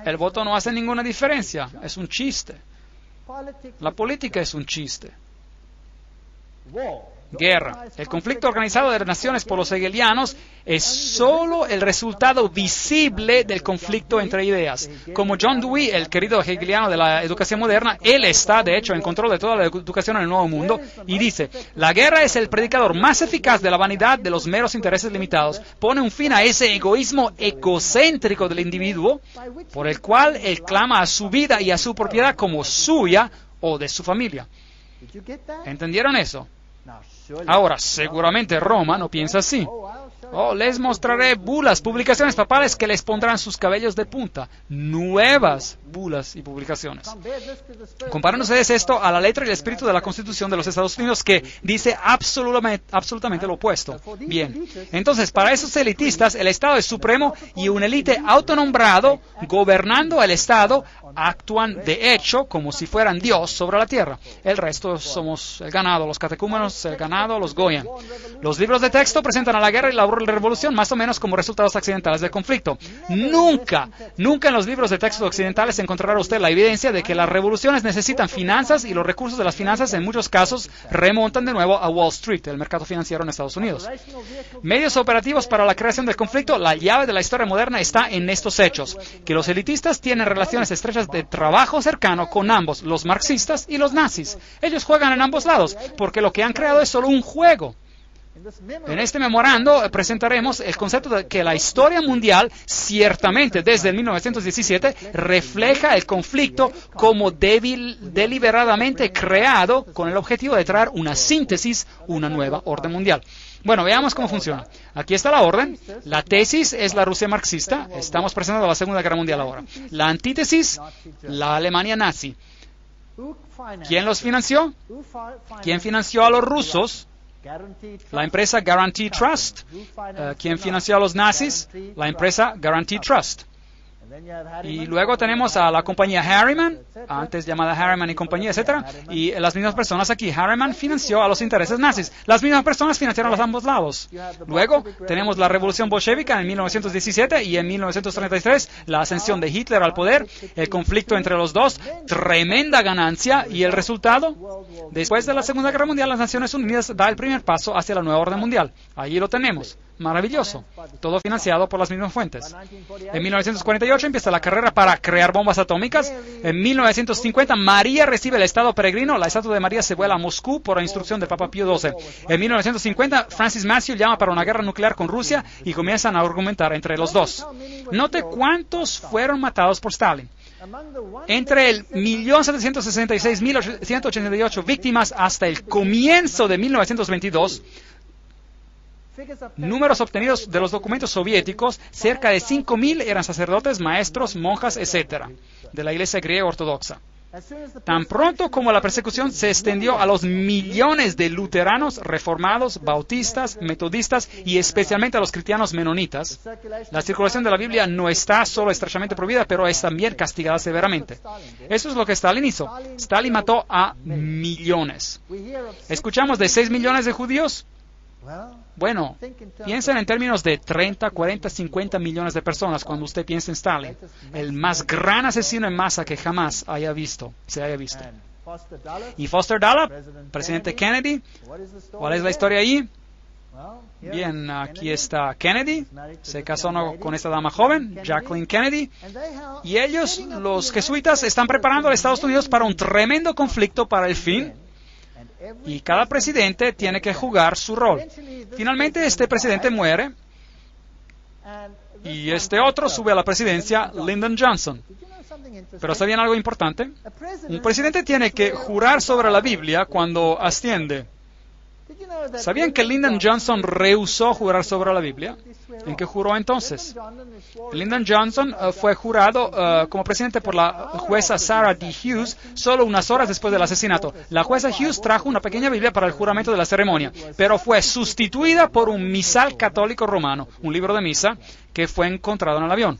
Speaker 1: El voto no hace ninguna diferencia. Es un chiste. La política es un chiste. Guerra. El conflicto organizado de las naciones por los hegelianos es solo el resultado visible del conflicto entre ideas. Como John Dewey, el querido hegeliano de la educación moderna, él está, de hecho, en control de toda la educación en el Nuevo Mundo y dice, la guerra es el predicador más eficaz de la vanidad de los meros intereses limitados. Pone un fin a ese egoísmo egocéntrico del individuo por el cual él clama a su vida y a su propiedad como suya o de su familia. ¿Entendieron eso? Ahora, seguramente Roma no piensa así. Les mostraré bulas, publicaciones papales que les pondrán sus cabellos de punta. Nuevas bulas y publicaciones. Comparen ustedes esto a la letra y el espíritu de la Constitución de los Estados Unidos que dice absolutamente lo opuesto. Bien, entonces para esos elitistas el Estado es supremo y un élite autonombrado gobernando el Estado actúan de hecho como si fueran Dios sobre la tierra. El resto somos el ganado, los catecúmenos, el ganado, los goyan. Los libros de texto presentan a la guerra y la revolución más o menos como resultados accidentales del conflicto. Nunca en los libros de texto occidentales encontrará usted la evidencia de que las revoluciones necesitan finanzas y los recursos de las finanzas en muchos casos remontan de nuevo a Wall Street, el mercado financiero en Estados Unidos. Medios operativos para la creación del conflicto, la llave de la historia moderna está en estos hechos, que los elitistas tienen relaciones estrechas de trabajo cercano con ambos, los marxistas y los nazis. Ellos juegan en ambos lados, porque lo que han creado es solo un juego. En este memorando presentaremos el concepto de que la historia mundial, ciertamente desde el 1917, refleja el conflicto como deliberadamente creado con el objetivo de traer una síntesis, una nueva orden mundial. Bueno, veamos cómo funciona. Aquí está la orden. La tesis es la Rusia marxista. Estamos presentando la Segunda Guerra Mundial ahora. La antítesis, la Alemania nazi. ¿Quién los financió? ¿Quién financió a los rusos? La empresa Guarantee Trust. ¿Quién financió a los nazis? La empresa Guarantee Trust. Y luego tenemos a la compañía Harriman, antes llamada Harriman y compañía, etcétera, y las mismas personas aquí. Harriman financió a los intereses nazis. Las mismas personas financiaron a los ambos lados. Luego tenemos la revolución bolchevica en 1917 y en 1933 la ascensión de Hitler al poder, el conflicto entre los dos, tremenda ganancia, y el resultado, después de la Segunda Guerra Mundial, las Naciones Unidas da el primer paso hacia la nueva orden mundial. Allí lo tenemos. Maravilloso. Todo financiado por las mismas fuentes. En 1948 empieza la carrera para crear bombas atómicas. En 1950 María recibe el estado peregrino. La estatua de María se vuela a Moscú por instrucción del Papa Pío XII. En 1950 Francis Matthew llama para una guerra nuclear con Rusia y comienzan a argumentar entre los dos. Note cuántos fueron matados por Stalin. Entre el 1.766.188 víctimas hasta el comienzo de 1922, números obtenidos de los documentos soviéticos, cerca de 5.000 eran sacerdotes, maestros, monjas, etc., de la Iglesia griega ortodoxa. Tan pronto como la persecución se extendió a los millones de luteranos, reformados, bautistas, metodistas y especialmente a los cristianos menonitas, la circulación de la Biblia no está solo estrechamente prohibida, pero es también castigada severamente. Eso es lo que Stalin hizo. Stalin mató a millones. ¿Escuchamos de 6 millones de judíos? Bueno, piensen en términos de 30, 40, 50 millones de personas cuando usted piensa en Stalin, el más gran asesino en masa que jamás se haya visto. Y Foster Dulles, presidente Kennedy, ¿cuál es la historia ahí? Bien, aquí está Kennedy, se casó con esta dama joven, Jacqueline Kennedy, y ellos, los jesuitas, están preparando a Estados Unidos para un tremendo conflicto para el fin. Y cada presidente tiene que jugar su rol. Finalmente este presidente muere y este otro sube a la presidencia, Lyndon Johnson. Pero ¿sabían algo importante? Un presidente tiene que jurar sobre la Biblia cuando asciende. ¿Sabían que Lyndon Johnson rehusó jurar sobre la Biblia? ¿En qué juró entonces? Lyndon Johnson fue jurado como presidente por la jueza Sarah D. Hughes solo unas horas después del asesinato. La jueza Hughes trajo una pequeña Biblia para el juramento de la ceremonia, pero fue sustituida por un misal católico romano, un libro de misa que fue encontrado en el avión.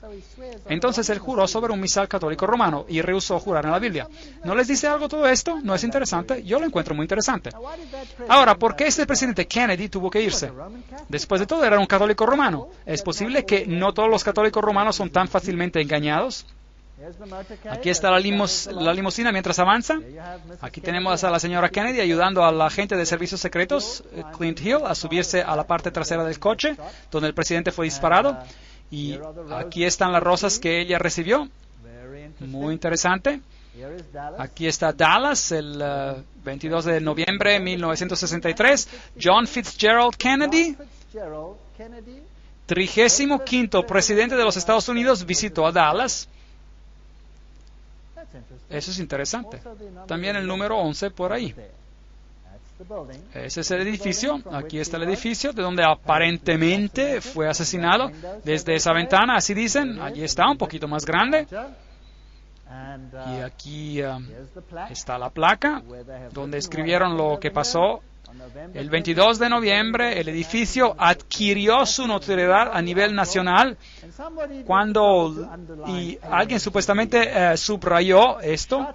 Speaker 1: Entonces él juró sobre un misal católico romano y rehusó jurar en la Biblia. ¿No les dice algo todo esto? ¿No es interesante? Yo lo encuentro muy interesante. Ahora, ¿por qué este presidente Kennedy tuvo que irse? Después de todo, era un católico romano. ¿Es posible que no todos los católicos romanos son tan fácilmente engañados? Aquí está la limusina mientras avanza. Aquí tenemos a la señora Kennedy ayudando al agente de servicios secretos, Clint Hill, a subirse a la parte trasera del coche, donde el presidente fue disparado. Y aquí están las rosas que ella recibió. Muy interesante. Aquí está Dallas, el 22 de noviembre de 1963. John Fitzgerald Kennedy, 35º presidente de los Estados Unidos, visitó a Dallas. Eso es interesante. También el número 11 por ahí. Ese es el edificio. Aquí está el edificio de donde aparentemente fue asesinado. Desde esa ventana, así dicen, allí está, un poquito más grande. Y aquí está la placa donde escribieron lo que pasó. El 22 de noviembre el edificio adquirió su notoriedad a nivel nacional y alguien supuestamente subrayó esto,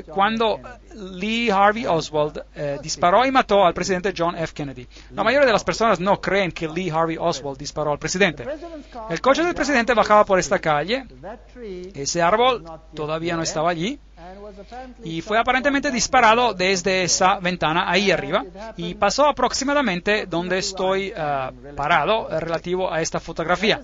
Speaker 1: cuando Lee Harvey Oswald disparó y mató al presidente John F. Kennedy. La mayoría de las personas no creen que Lee Harvey Oswald disparó al presidente. El coche del presidente bajaba por esta calle, ese árbol todavía no estaba allí, y fue aparentemente disparado desde esa ventana ahí arriba y pasó aproximadamente donde estoy parado relativo a esta fotografía.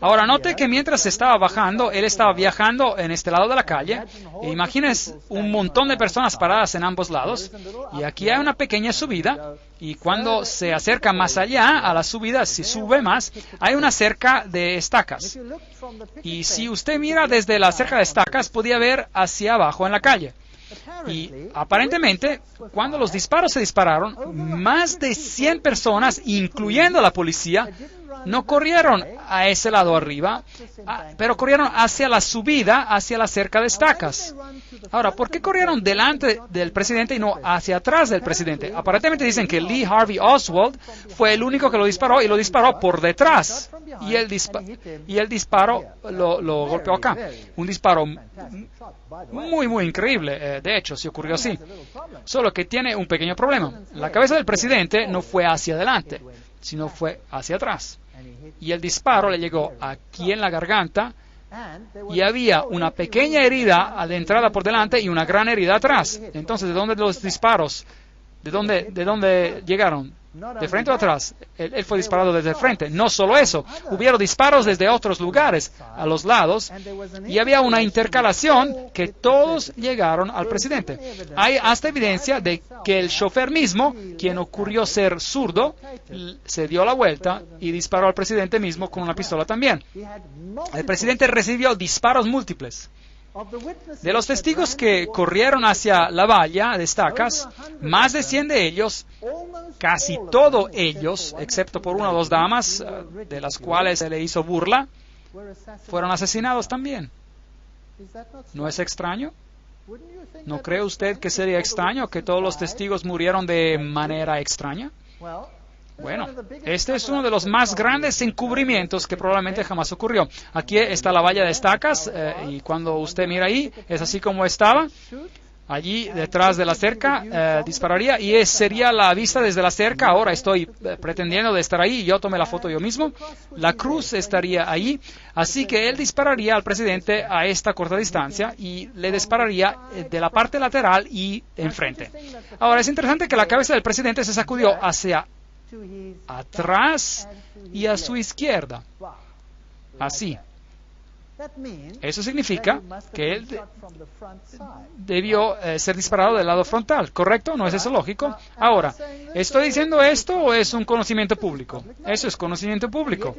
Speaker 1: Ahora note que mientras estaba bajando, él estaba viajando en este lado de la calle. Imagínense un montón de personas paradas en ambos lados y aquí hay una pequeña subida. Y cuando se acerca más allá a la subida, si sube más, hay una cerca de estacas. Y si usted mira desde la cerca de estacas, podía ver hacia abajo en la calle. Y aparentemente, cuando los disparos se dispararon, más de 100 personas, incluyendo la policía, no corrieron a ese lado arriba, pero corrieron hacia la subida, hacia la cerca de estacas. Ahora, ¿por qué corrieron delante del presidente y no hacia atrás del presidente? Aparentemente dicen que Lee Harvey Oswald fue el único que lo disparó y lo disparó por detrás. y el disparo lo golpeó acá. Un disparo muy increíble, de hecho, sí ocurrió así. Solo que tiene un pequeño problema. La cabeza del presidente no fue hacia adelante, sino fue hacia atrás. Y el disparo le llegó aquí en la garganta y había una pequeña herida adentrada por delante y una gran herida atrás. Entonces, ¿de dónde los disparos? ¿De dónde llegaron? ¿De frente o atrás? Él fue disparado desde el frente. No solo eso, hubieron disparos desde otros lugares, a los lados, y había una intercalación que todos llegaron al presidente. Hay hasta evidencia de que el chofer mismo, quien ocurrió ser zurdo, se dio la vuelta y disparó al presidente mismo con una pistola también. El presidente recibió disparos múltiples. De los testigos que corrieron hacia la valla de estacas, más de 100 de ellos, casi todos ellos, excepto por una o dos damas, de las cuales se le hizo burla, fueron asesinados también. ¿No es extraño? ¿No cree usted que sería extraño que todos los testigos murieron de manera extraña? Bueno, este es uno de los más grandes encubrimientos que probablemente jamás ocurrió. Aquí está la valla de estacas y cuando usted mira ahí, es así como estaba. Allí detrás de la cerca dispararía y sería la vista desde la cerca. Ahora estoy pretendiendo de estar ahí y yo tomé la foto yo mismo. La cruz estaría allí, así que él dispararía al presidente a esta corta distancia y le dispararía de la parte lateral y enfrente. Ahora es interesante que la cabeza del presidente se sacudió hacia atrás y a su izquierda. Así. Eso significa que él debió ser disparado del lado frontal, ¿correcto? ¿No es eso lógico? Ahora, ¿estoy diciendo esto o es un conocimiento público? Eso es conocimiento público.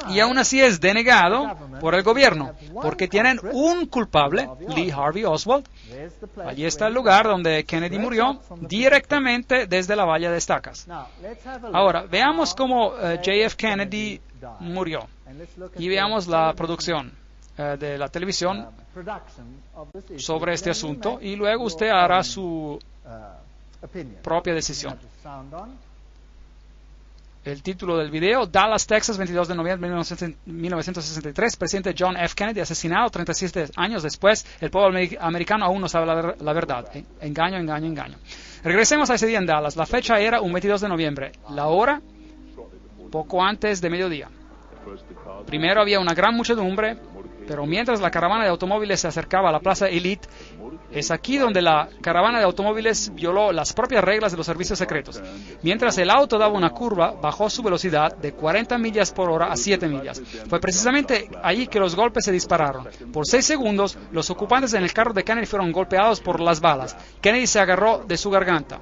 Speaker 1: Y aún así es denegado por el gobierno, porque tienen un culpable, Lee Harvey Oswald. Allí está el lugar donde Kennedy murió, directamente desde la valla de estacas. Ahora, veamos cómo JF Kennedy murió y veamos la producción de la televisión sobre este asunto y luego usted hará su propia decisión. El título del video: Dallas, Texas, 22 de noviembre de 1963. Presidente John F. Kennedy asesinado 37 años después. El pueblo americano aún no sabe la verdad. Engaño, engaño, engaño. Regresemos a ese día en Dallas. La fecha era un 22 de noviembre. La hora, poco antes de mediodía. Primero había una gran muchedumbre, pero mientras la caravana de automóviles se acercaba a la Plaza Elite, es aquí donde la caravana de automóviles violó las propias reglas de los servicios secretos. Mientras el auto daba una curva, bajó su velocidad de 40 millas por hora a 7 millas. Fue precisamente allí que los golpes se dispararon. Por 6 segundos, los ocupantes en el carro de Kennedy fueron golpeados por las balas. Kennedy se agarró de su garganta.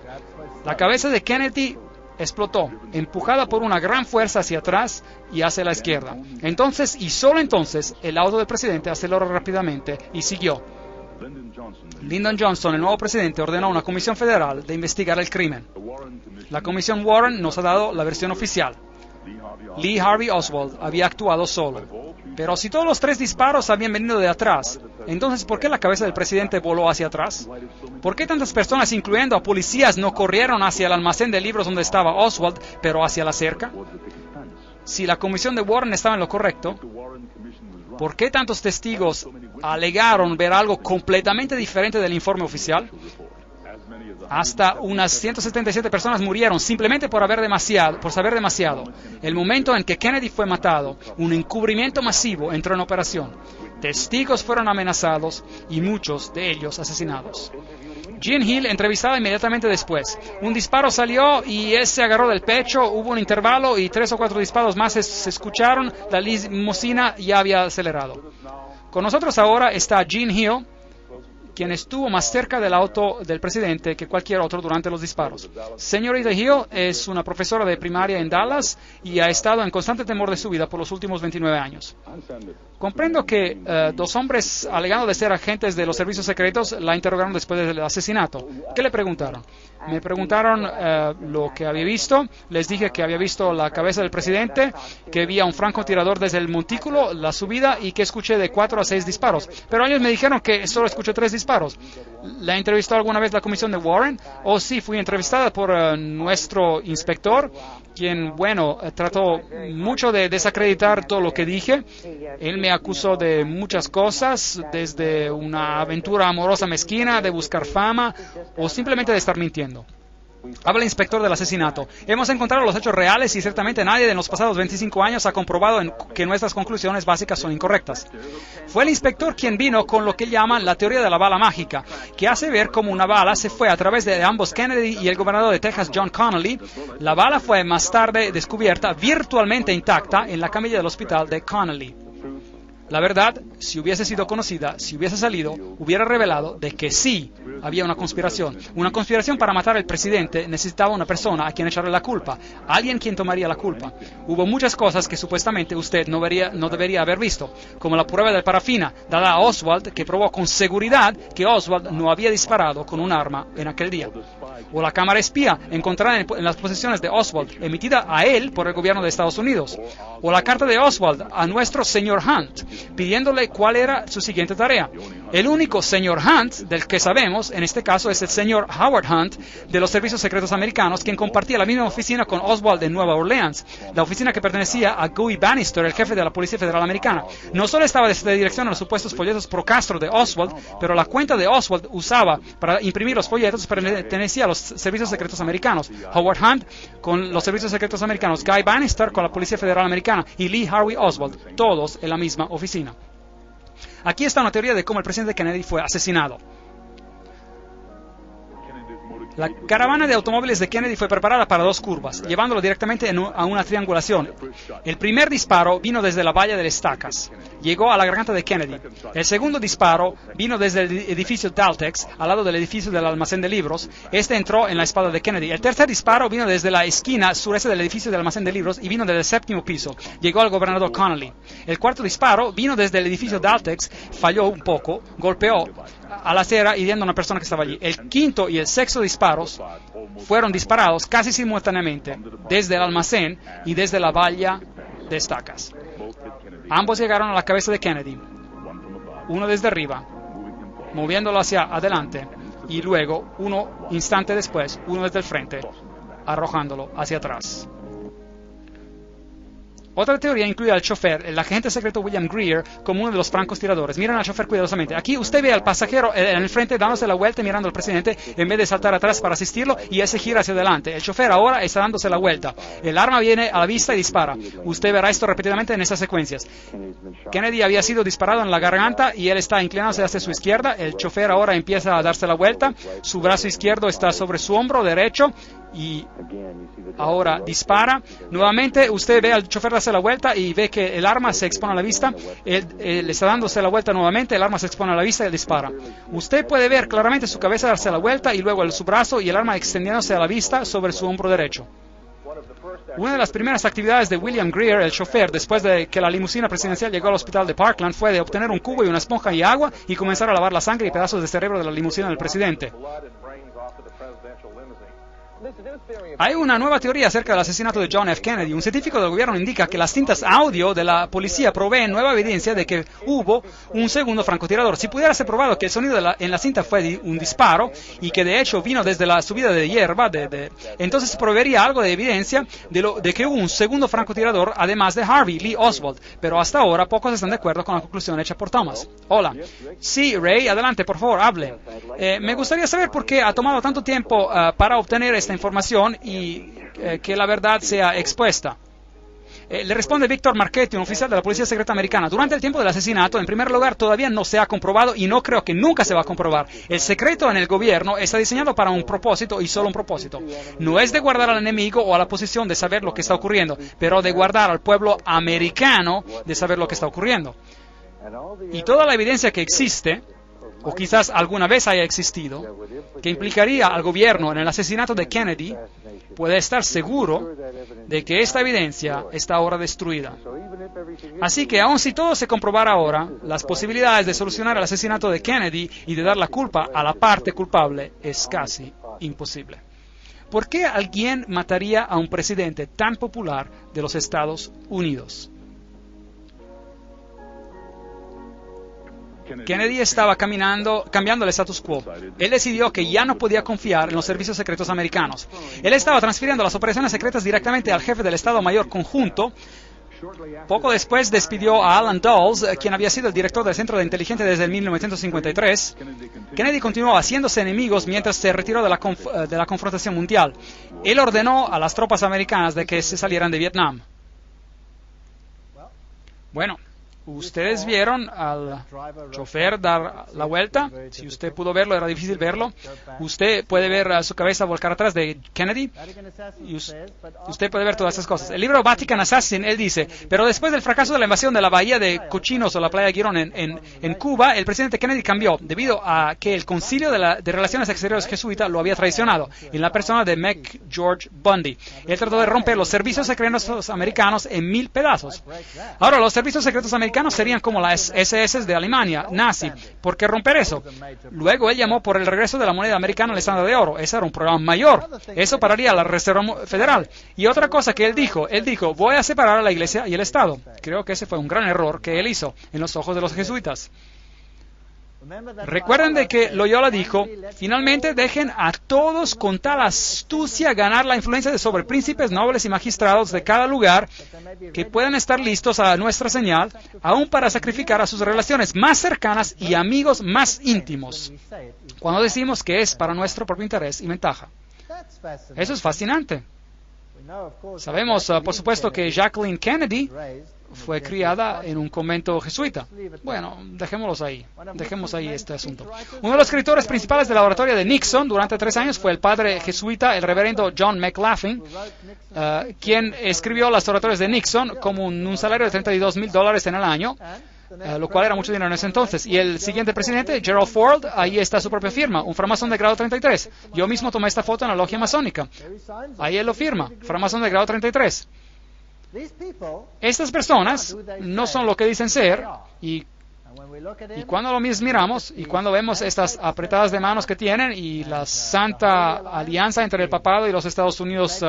Speaker 1: La cabeza de Kennedy explotó, empujada por una gran fuerza hacia atrás y hacia la izquierda. Entonces, y solo entonces, el auto del presidente aceleró rápidamente y siguió. Lyndon Johnson, el nuevo presidente, ordenó a una comisión federal de investigar el crimen. La comisión Warren nos ha dado la versión oficial. Lee Harvey Oswald había actuado solo. Pero si todos los 3 disparos habían venido de atrás, entonces ¿por qué la cabeza del presidente voló hacia atrás? ¿Por qué tantas personas, incluyendo a policías, no corrieron hacia el almacén de libros donde estaba Oswald, pero hacia la cerca? Si la comisión de Warren estaba en lo correcto, ¿por qué tantos testigos alegaron ver algo completamente diferente del informe oficial? Hasta unas 177 personas murieron simplemente por saber demasiado. El momento en que Kennedy fue matado, un encubrimiento masivo entró en operación. Testigos fueron amenazados y muchos de ellos asesinados. Jean Hill entrevistaba inmediatamente después. Un disparo salió y él se agarró del pecho, hubo un intervalo y 3 o 4 disparos más se escucharon. La limusina ya había acelerado. Con nosotros ahora está Jean Hill, quien estuvo más cerca del auto del presidente que cualquier otro durante los disparos. Señorita Hill es una profesora de primaria en Dallas y ha estado en constante temor de su vida por los últimos 29 años. Comprendo que dos hombres alegando de ser agentes de los servicios secretos la interrogaron después del asesinato. ¿Qué le preguntaron? Me preguntaron lo que había visto. Les dije que había visto la cabeza del presidente, que vi a un francotirador desde el montículo, la subida, y que escuché de 4 a 6 disparos. Pero ellos me dijeron que solo escuché 3 disparos. ¿La entrevistó alguna vez la comisión de Warren? Oh, sí, fui entrevistada por nuestro inspector, quien, bueno, trató mucho de desacreditar todo lo que dije. Él me acusó de muchas cosas, desde una aventura amorosa mezquina, de buscar fama o simplemente de estar mintiendo. Habla el inspector del asesinato. Hemos encontrado los hechos reales y ciertamente nadie en los pasados 25 años ha comprobado que nuestras conclusiones básicas son incorrectas. Fue el inspector quien vino con lo que llaman la teoría de la bala mágica, que hace ver cómo una bala se fue a través de ambos Kennedy y el gobernador de Texas, John Connally. La bala fue más tarde descubierta virtualmente intacta en la camilla del hospital de Connally. La verdad, si hubiese sido conocida, si hubiese salido, hubiera revelado de que sí había una conspiración. Una conspiración para matar al presidente necesitaba una persona a quien echarle la culpa, alguien quien tomaría la culpa. Hubo muchas cosas que supuestamente usted no debería haber visto, como la prueba de parafina dada a Oswald, que probó con seguridad que Oswald no había disparado con un arma en aquel día. O la cámara espía encontrada en las posesiones de Oswald, emitida a él por el gobierno de Estados Unidos. O la carta de Oswald a nuestro señor Hunt, pidiéndole cuál era su siguiente tarea. El único señor Hunt del que sabemos, en este caso, es el señor Howard Hunt de los servicios secretos americanos, quien compartía la misma oficina con Oswald en Nueva Orleans, la oficina que pertenecía a Guy Bannister, el jefe de la Policía Federal Americana. No solo estaba de dirección a los supuestos folletos pro Castro de Oswald, pero la cuenta de Oswald usaba para imprimir los folletos pertenecía a los servicios secretos americanos. Howard Hunt con los servicios secretos americanos, Guy Bannister con la Policía Federal Americana y Lee Harvey Oswald, todos en la misma oficina. Aquí está una teoría de cómo el presidente Kennedy fue asesinado. La caravana de automóviles de Kennedy fue preparada para 2 curvas, llevándolo directamente a una triangulación. El primer disparo vino desde la valla de las estacas. Llegó a la garganta de Kennedy. El segundo disparo vino desde el edificio Daltex, al lado del edificio del almacén de libros. Este entró en la espalda de Kennedy. El tercer disparo vino desde la esquina sureste del edificio del almacén de libros y vino desde el 7º piso. Llegó al gobernador Connally. El cuarto disparo vino desde el edificio Daltex, falló un poco, golpeó a la acera hiriendo a una persona que estaba allí. El quinto y el sexto disparos fueron disparados casi simultáneamente desde el almacén y desde la valla de estacas. Ambos llegaron a la cabeza de Kennedy, uno desde arriba, moviéndolo hacia adelante, y luego, uno instante después, uno desde el frente, arrojándolo hacia atrás. Otra teoría incluye al chofer, el agente secreto William Greer, como uno de los francotiradores. Miren al chofer cuidadosamente. Aquí usted ve al pasajero en el frente dándose la vuelta y mirando al presidente en vez de saltar atrás para asistirlo, y ese gira hacia adelante. El chofer ahora está dándose la vuelta. El arma viene a la vista y dispara. Usted verá esto repetidamente en esas secuencias. Kennedy había sido disparado en la garganta y él está inclinándose hacia su izquierda. El chofer ahora empieza a darse la vuelta. Su brazo izquierdo está sobre su hombro derecho y ahora dispara. Nuevamente usted ve al chofer darse la vuelta y ve que el arma se expone a la vista. Él está dándose la vuelta nuevamente, el arma se expone a la vista y él dispara. Usted puede ver claramente su cabeza darse la vuelta y luego su brazo y el arma extendiéndose a la vista sobre su hombro derecho. Una de las primeras actividades de William Greer, el chofer, después de que la limusina presidencial llegó al hospital de Parkland, fue de obtener un cubo y una esponja y agua y comenzar a lavar la sangre y pedazos de cerebro de la limusina del presidente. Hay una nueva teoría acerca del asesinato de John F. Kennedy. Un científico del gobierno indica que las cintas audio de la policía proveen nueva evidencia de que hubo un segundo francotirador. Si pudiera ser probado que el sonido en la cinta fue un disparo y que de hecho vino desde la subida de hierba, entonces proveería algo de evidencia de que hubo un segundo francotirador además de Harvey Lee Oswald. Pero hasta ahora pocos están de acuerdo con la conclusión hecha por Thomas. Hola. Sí, Ray, adelante, por favor, hable. Me gustaría saber por qué ha tomado tanto tiempo para obtener esta información y que la verdad sea expuesta. Le responde Víctor Marchetti, un oficial de la Policía Secreta Americana. Durante el tiempo del asesinato, en primer lugar, todavía no se ha comprobado y no creo que nunca se va a comprobar. El secreto en el gobierno está diseñado para un propósito y solo un propósito. No es de guardar al enemigo o a la posición de saber lo que está ocurriendo, pero de guardar al pueblo americano de saber lo que está ocurriendo. Y toda la evidencia que existe, o quizás alguna vez haya existido, que implicaría al gobierno en el asesinato de Kennedy, puede estar seguro de que esta evidencia está ahora destruida. Así que aun si todo se comprobara ahora, las posibilidades de solucionar el asesinato de Kennedy y de dar la culpa a la parte culpable es casi imposible. ¿Por qué alguien mataría a un presidente tan popular de los Estados Unidos? Kennedy estaba cambiando el status quo. Él decidió que ya no podía confiar en los servicios secretos americanos. Él estaba transfiriendo las operaciones secretas directamente al jefe del Estado Mayor Conjunto. Poco después despidió a Alan Dulles, quien había sido el director del Centro de Inteligencia desde 1953. Kennedy continuó haciéndose enemigos mientras se retiró de la confrontación mundial. Él ordenó a las tropas americanas de que se salieran de Vietnam. Bueno, ustedes vieron al chofer dar la vuelta. Si usted pudo verlo, era difícil verlo. Usted puede ver su cabeza volcar atrás de Kennedy. Y usted puede ver todas esas cosas. El libro Vatican Assassin, él dice, pero después del fracaso de la invasión de la bahía de Cochinos o la playa de Girón en Cuba, el presidente Kennedy cambió debido a que el concilio de Relaciones Exteriores jesuita lo había traicionado en la persona de McGeorge Bundy. Él trató de romper los servicios secretos americanos en 1000 pedazos. Ahora, los servicios secretos americanos serían como las SS de Alemania, nazi. ¿Por qué romper eso? Luego él llamó por el regreso de la moneda americana al estándar de oro. Ese era un problema mayor. Eso pararía la Reserva Federal. Y otra cosa que él dijo, voy a separar a la Iglesia y el Estado. Creo que ese fue un gran error que él hizo en los ojos de los jesuitas. Recuerden de que Loyola dijo, finalmente dejen a todos con tal astucia ganar la influencia sobre príncipes, nobles y magistrados de cada lugar que puedan estar listos a nuestra señal, aún para sacrificar a sus relaciones más cercanas y amigos más íntimos, cuando decimos que es para nuestro propio interés y ventaja. Eso es fascinante. Sabemos, por supuesto, que Jacqueline Kennedy fue criada en un convento jesuita. Bueno, dejemos ahí este asunto. Uno de los escritores principales de la oratoria de Nixon durante 3 años fue el padre jesuita, el reverendo John McLaughlin, quien escribió las oratorias de Nixon como un salario de $32,000 en el año, lo cual era mucho dinero en ese entonces. Y el siguiente presidente, Gerald Ford, ahí está su propia firma, un framasón de grado 33. Yo mismo tomé esta foto en la logia masónica. Ahí él lo firma, framasón de grado 33. Estas personas no son lo que dicen ser, y cuando lo miramos y cuando vemos estas apretadas de manos que tienen y la santa alianza entre el papado y los Estados Unidos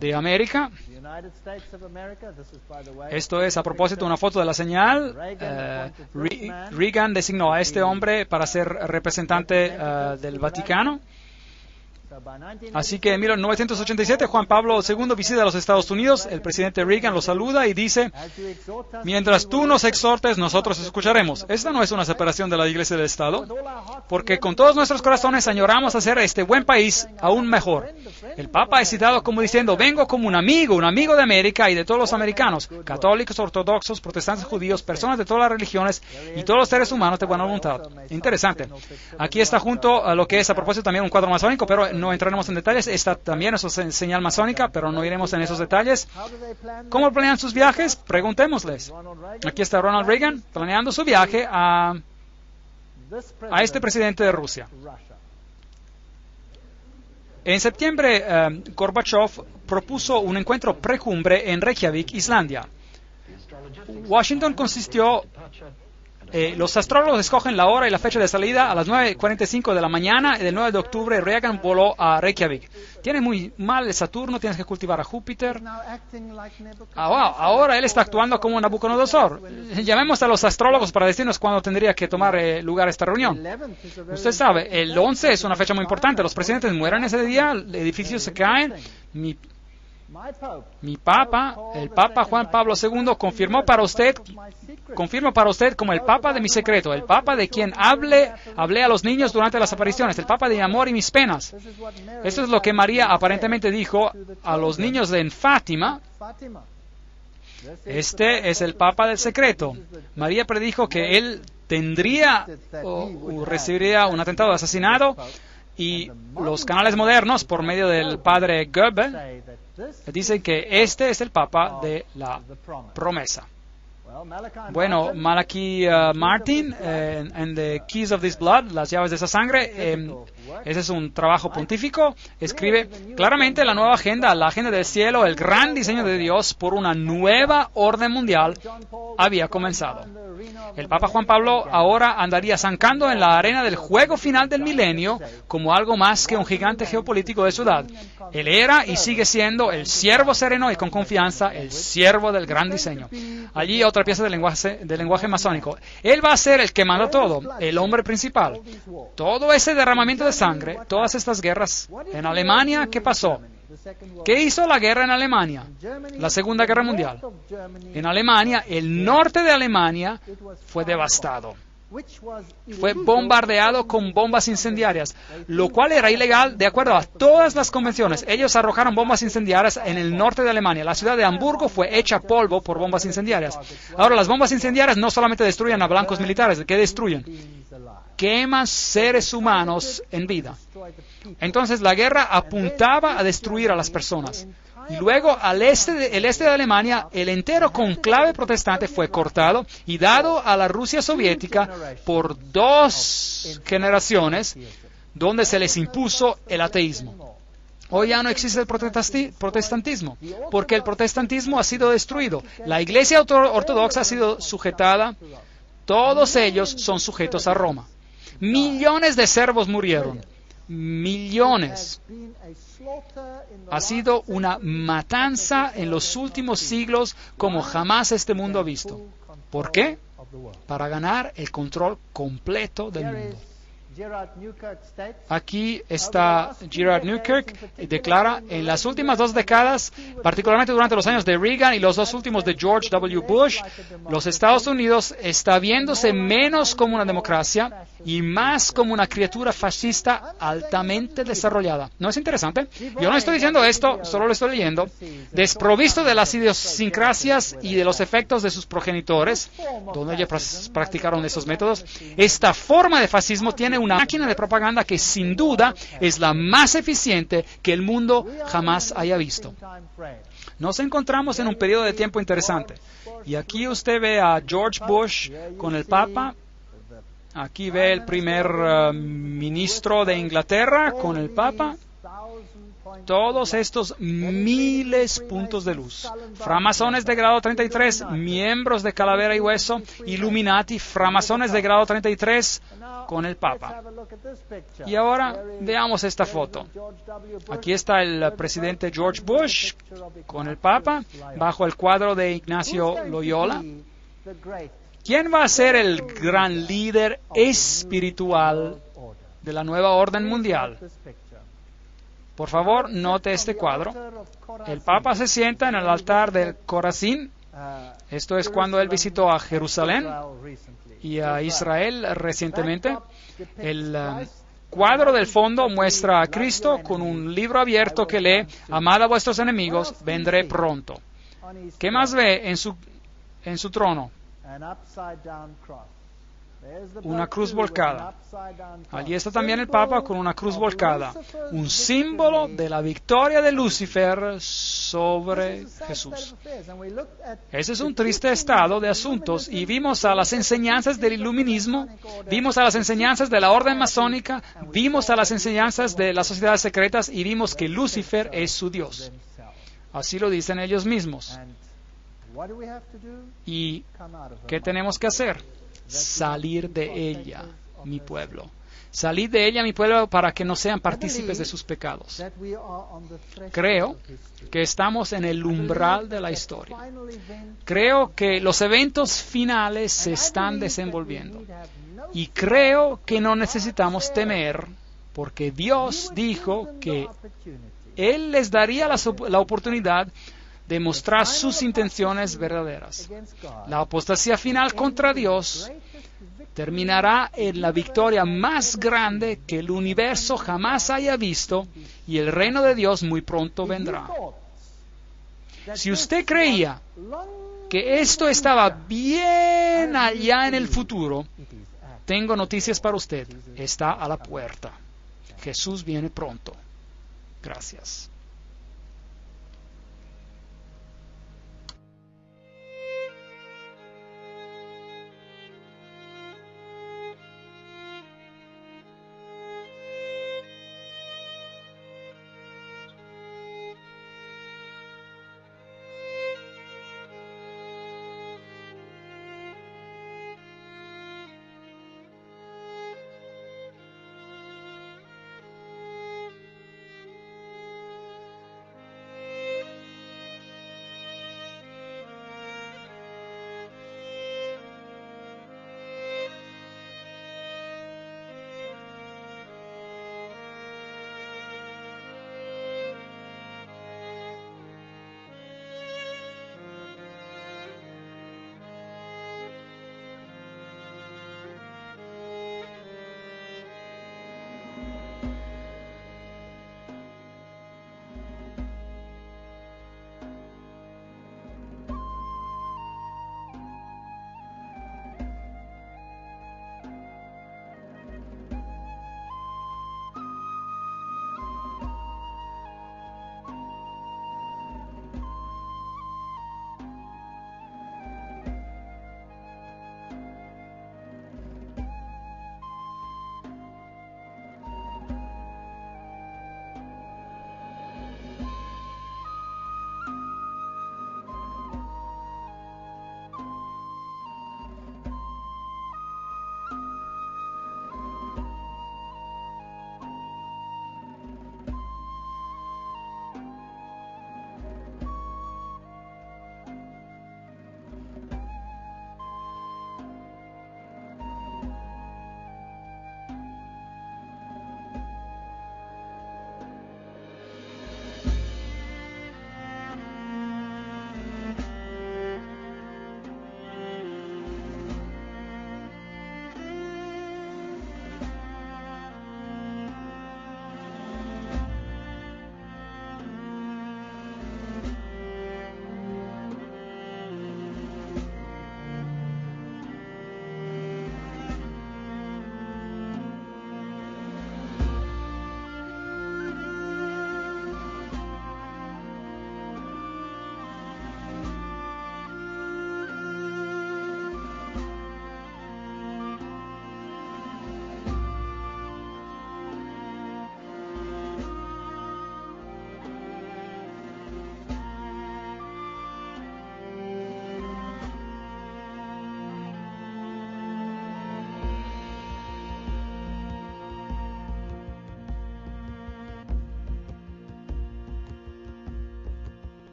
Speaker 1: de América, esto es a propósito una foto de la señal. Reagan designó a este hombre para ser representante del Vaticano. Así que en 1987 Juan Pablo II visita a los Estados Unidos, el presidente Reagan lo saluda y dice, mientras tú nos exhortes, nosotros escucharemos. Esta no es una separación de la Iglesia y del Estado, porque con todos nuestros corazones añoramos hacer este buen país aún mejor. El Papa es citado como diciendo, vengo como un amigo de América y de todos los americanos, católicos, ortodoxos, protestantes, judíos, personas de todas las religiones y todos los seres humanos de buena voluntad. Interesante. Aquí está junto a lo que es a propósito también un cuadro masónico, pero no entraremos en detalles. Esta también es señal masónica, pero no iremos en esos detalles. ¿Cómo planean sus viajes? Preguntémosles. Aquí está Ronald Reagan planeando su viaje a este presidente de Rusia. En septiembre, Gorbachev propuso un encuentro precumbre en Reykjavik, Islandia. Washington consistió... los astrólogos escogen la hora y la fecha de salida a las 9:45 de la mañana y del 9 de octubre Reagan voló a Reykjavik. Tiene muy mal el Saturno, tienes que cultivar a Júpiter. Ahora él está actuando como un Nabucodonosor. Llamemos a los astrólogos para decirnos cuándo tendría que tomar lugar esta reunión. Usted sabe, el 11 es una fecha muy importante. Los presidentes mueren ese día, edificios se caen. Mi Papa, el Papa Juan Pablo II, confirmo para usted como el Papa de mi secreto, el Papa de quien hablé a los niños durante las apariciones, el Papa de mi amor y mis penas. Esto es lo que María aparentemente dijo a los niños en Fátima. Este es el Papa del secreto. María predijo que él tendría o recibiría un atentado de asesinato, y los canales modernos, por medio del padre Goebbels, dicen que este es el Papa de la promesa. Bueno, Malachi Martin, en The Keys of This Blood, las llaves de esa sangre, ese es un trabajo pontífico, escribe claramente la nueva agenda, la agenda del cielo, el gran diseño de Dios por una nueva orden mundial había comenzado. El Papa Juan Pablo ahora andaría zancando en la arena del juego final del milenio como algo más que un gigante geopolítico de ciudad. Él era y sigue siendo el siervo sereno y con confianza, el siervo del gran diseño. Allí otra pieza del lenguaje masónico. Él va a ser el que manda todo, el hombre principal. Todo ese derramamiento de sangre, todas estas guerras. En Alemania, ¿qué pasó? ¿Qué hizo la guerra en Alemania? La Segunda Guerra Mundial. En Alemania, el norte de Alemania fue devastado. Fue bombardeado con bombas incendiarias, lo cual era ilegal de acuerdo a todas las convenciones. Ellos arrojaron bombas incendiarias en el norte de Alemania. La ciudad de Hamburgo fue hecha polvo por bombas incendiarias. Ahora, las bombas incendiarias no solamente destruyen a blancos militares, ¿qué destruyen? Queman seres humanos en vida. Entonces la guerra apuntaba a destruir a las personas. Y luego el este de Alemania, el entero conclave protestante fue cortado y dado a la Rusia soviética por 2 generaciones donde se les impuso el ateísmo. Hoy ya no existe el protestantismo, porque el protestantismo ha sido destruido. La Iglesia ortodoxa ha sido sujetada, todos ellos son sujetos a Roma. Millones de servos murieron. Millones. Ha sido una matanza en los últimos siglos como jamás este mundo ha visto. ¿Por qué? Para ganar el control completo del mundo. Aquí está Gerard Newkirk, declara, en las últimas 2 décadas, particularmente durante los años de Reagan y los 2 últimos de George W. Bush, los Estados Unidos está viéndose menos como una democracia y más como una criatura fascista altamente desarrollada. ¿No es interesante? Yo no estoy diciendo esto, solo lo estoy leyendo. Desprovisto de las idiosincrasias y de los efectos de sus progenitores, donde ellos practicaron esos métodos, esta forma de fascismo tiene una máquina de propaganda que sin duda es la más eficiente que el mundo jamás haya visto. Nos encontramos en un periodo de tiempo interesante. Y aquí usted ve a George Bush con el Papa. Aquí ve el primer ministro de Inglaterra con el Papa. Todos estos miles puntos de luz. Framasones de grado 33, miembros de Calavera y Hueso, Illuminati, framasones de grado 33 con el Papa. Y ahora veamos esta foto. Aquí está el presidente George Bush con el Papa, bajo el cuadro de Ignacio Loyola. ¿Quién va a ser el gran líder espiritual de la nueva orden mundial? Por favor, note este cuadro. El Papa se sienta en el altar del Corazín. Esto es cuando él visitó a Jerusalén y a Israel recientemente. El cuadro del fondo muestra a Cristo con un libro abierto que lee: amad a vuestros enemigos, vendré pronto. ¿Qué más ve en su trono? Una cruz volcada. Allí está también el Papa con una cruz volcada, un símbolo de la victoria de Lucifer sobre Jesús. Ese es un triste estado de asuntos y vimos a las enseñanzas del iluminismo, vimos a las enseñanzas de la orden masónica, vimos a las enseñanzas de las sociedades secretas y vimos que Lucifer es su Dios. Así lo dicen ellos mismos. ¿Y qué tenemos que hacer? Salir de ella, mi pueblo. Salir de ella, mi pueblo, para que no sean partícipes de sus pecados. Creo que estamos en el umbral de la historia. Creo que los eventos finales se están desenvolviendo. Y creo que no necesitamos temer, porque Dios dijo que Él les daría la oportunidad de mostrar sus intenciones verdaderas. La apostasía final contra Dios terminará en la victoria más grande que el universo jamás haya visto y el reino de Dios muy pronto vendrá. Si usted creía que esto estaba bien allá en el futuro, tengo noticias para usted. Está a la puerta. Jesús viene pronto. Gracias.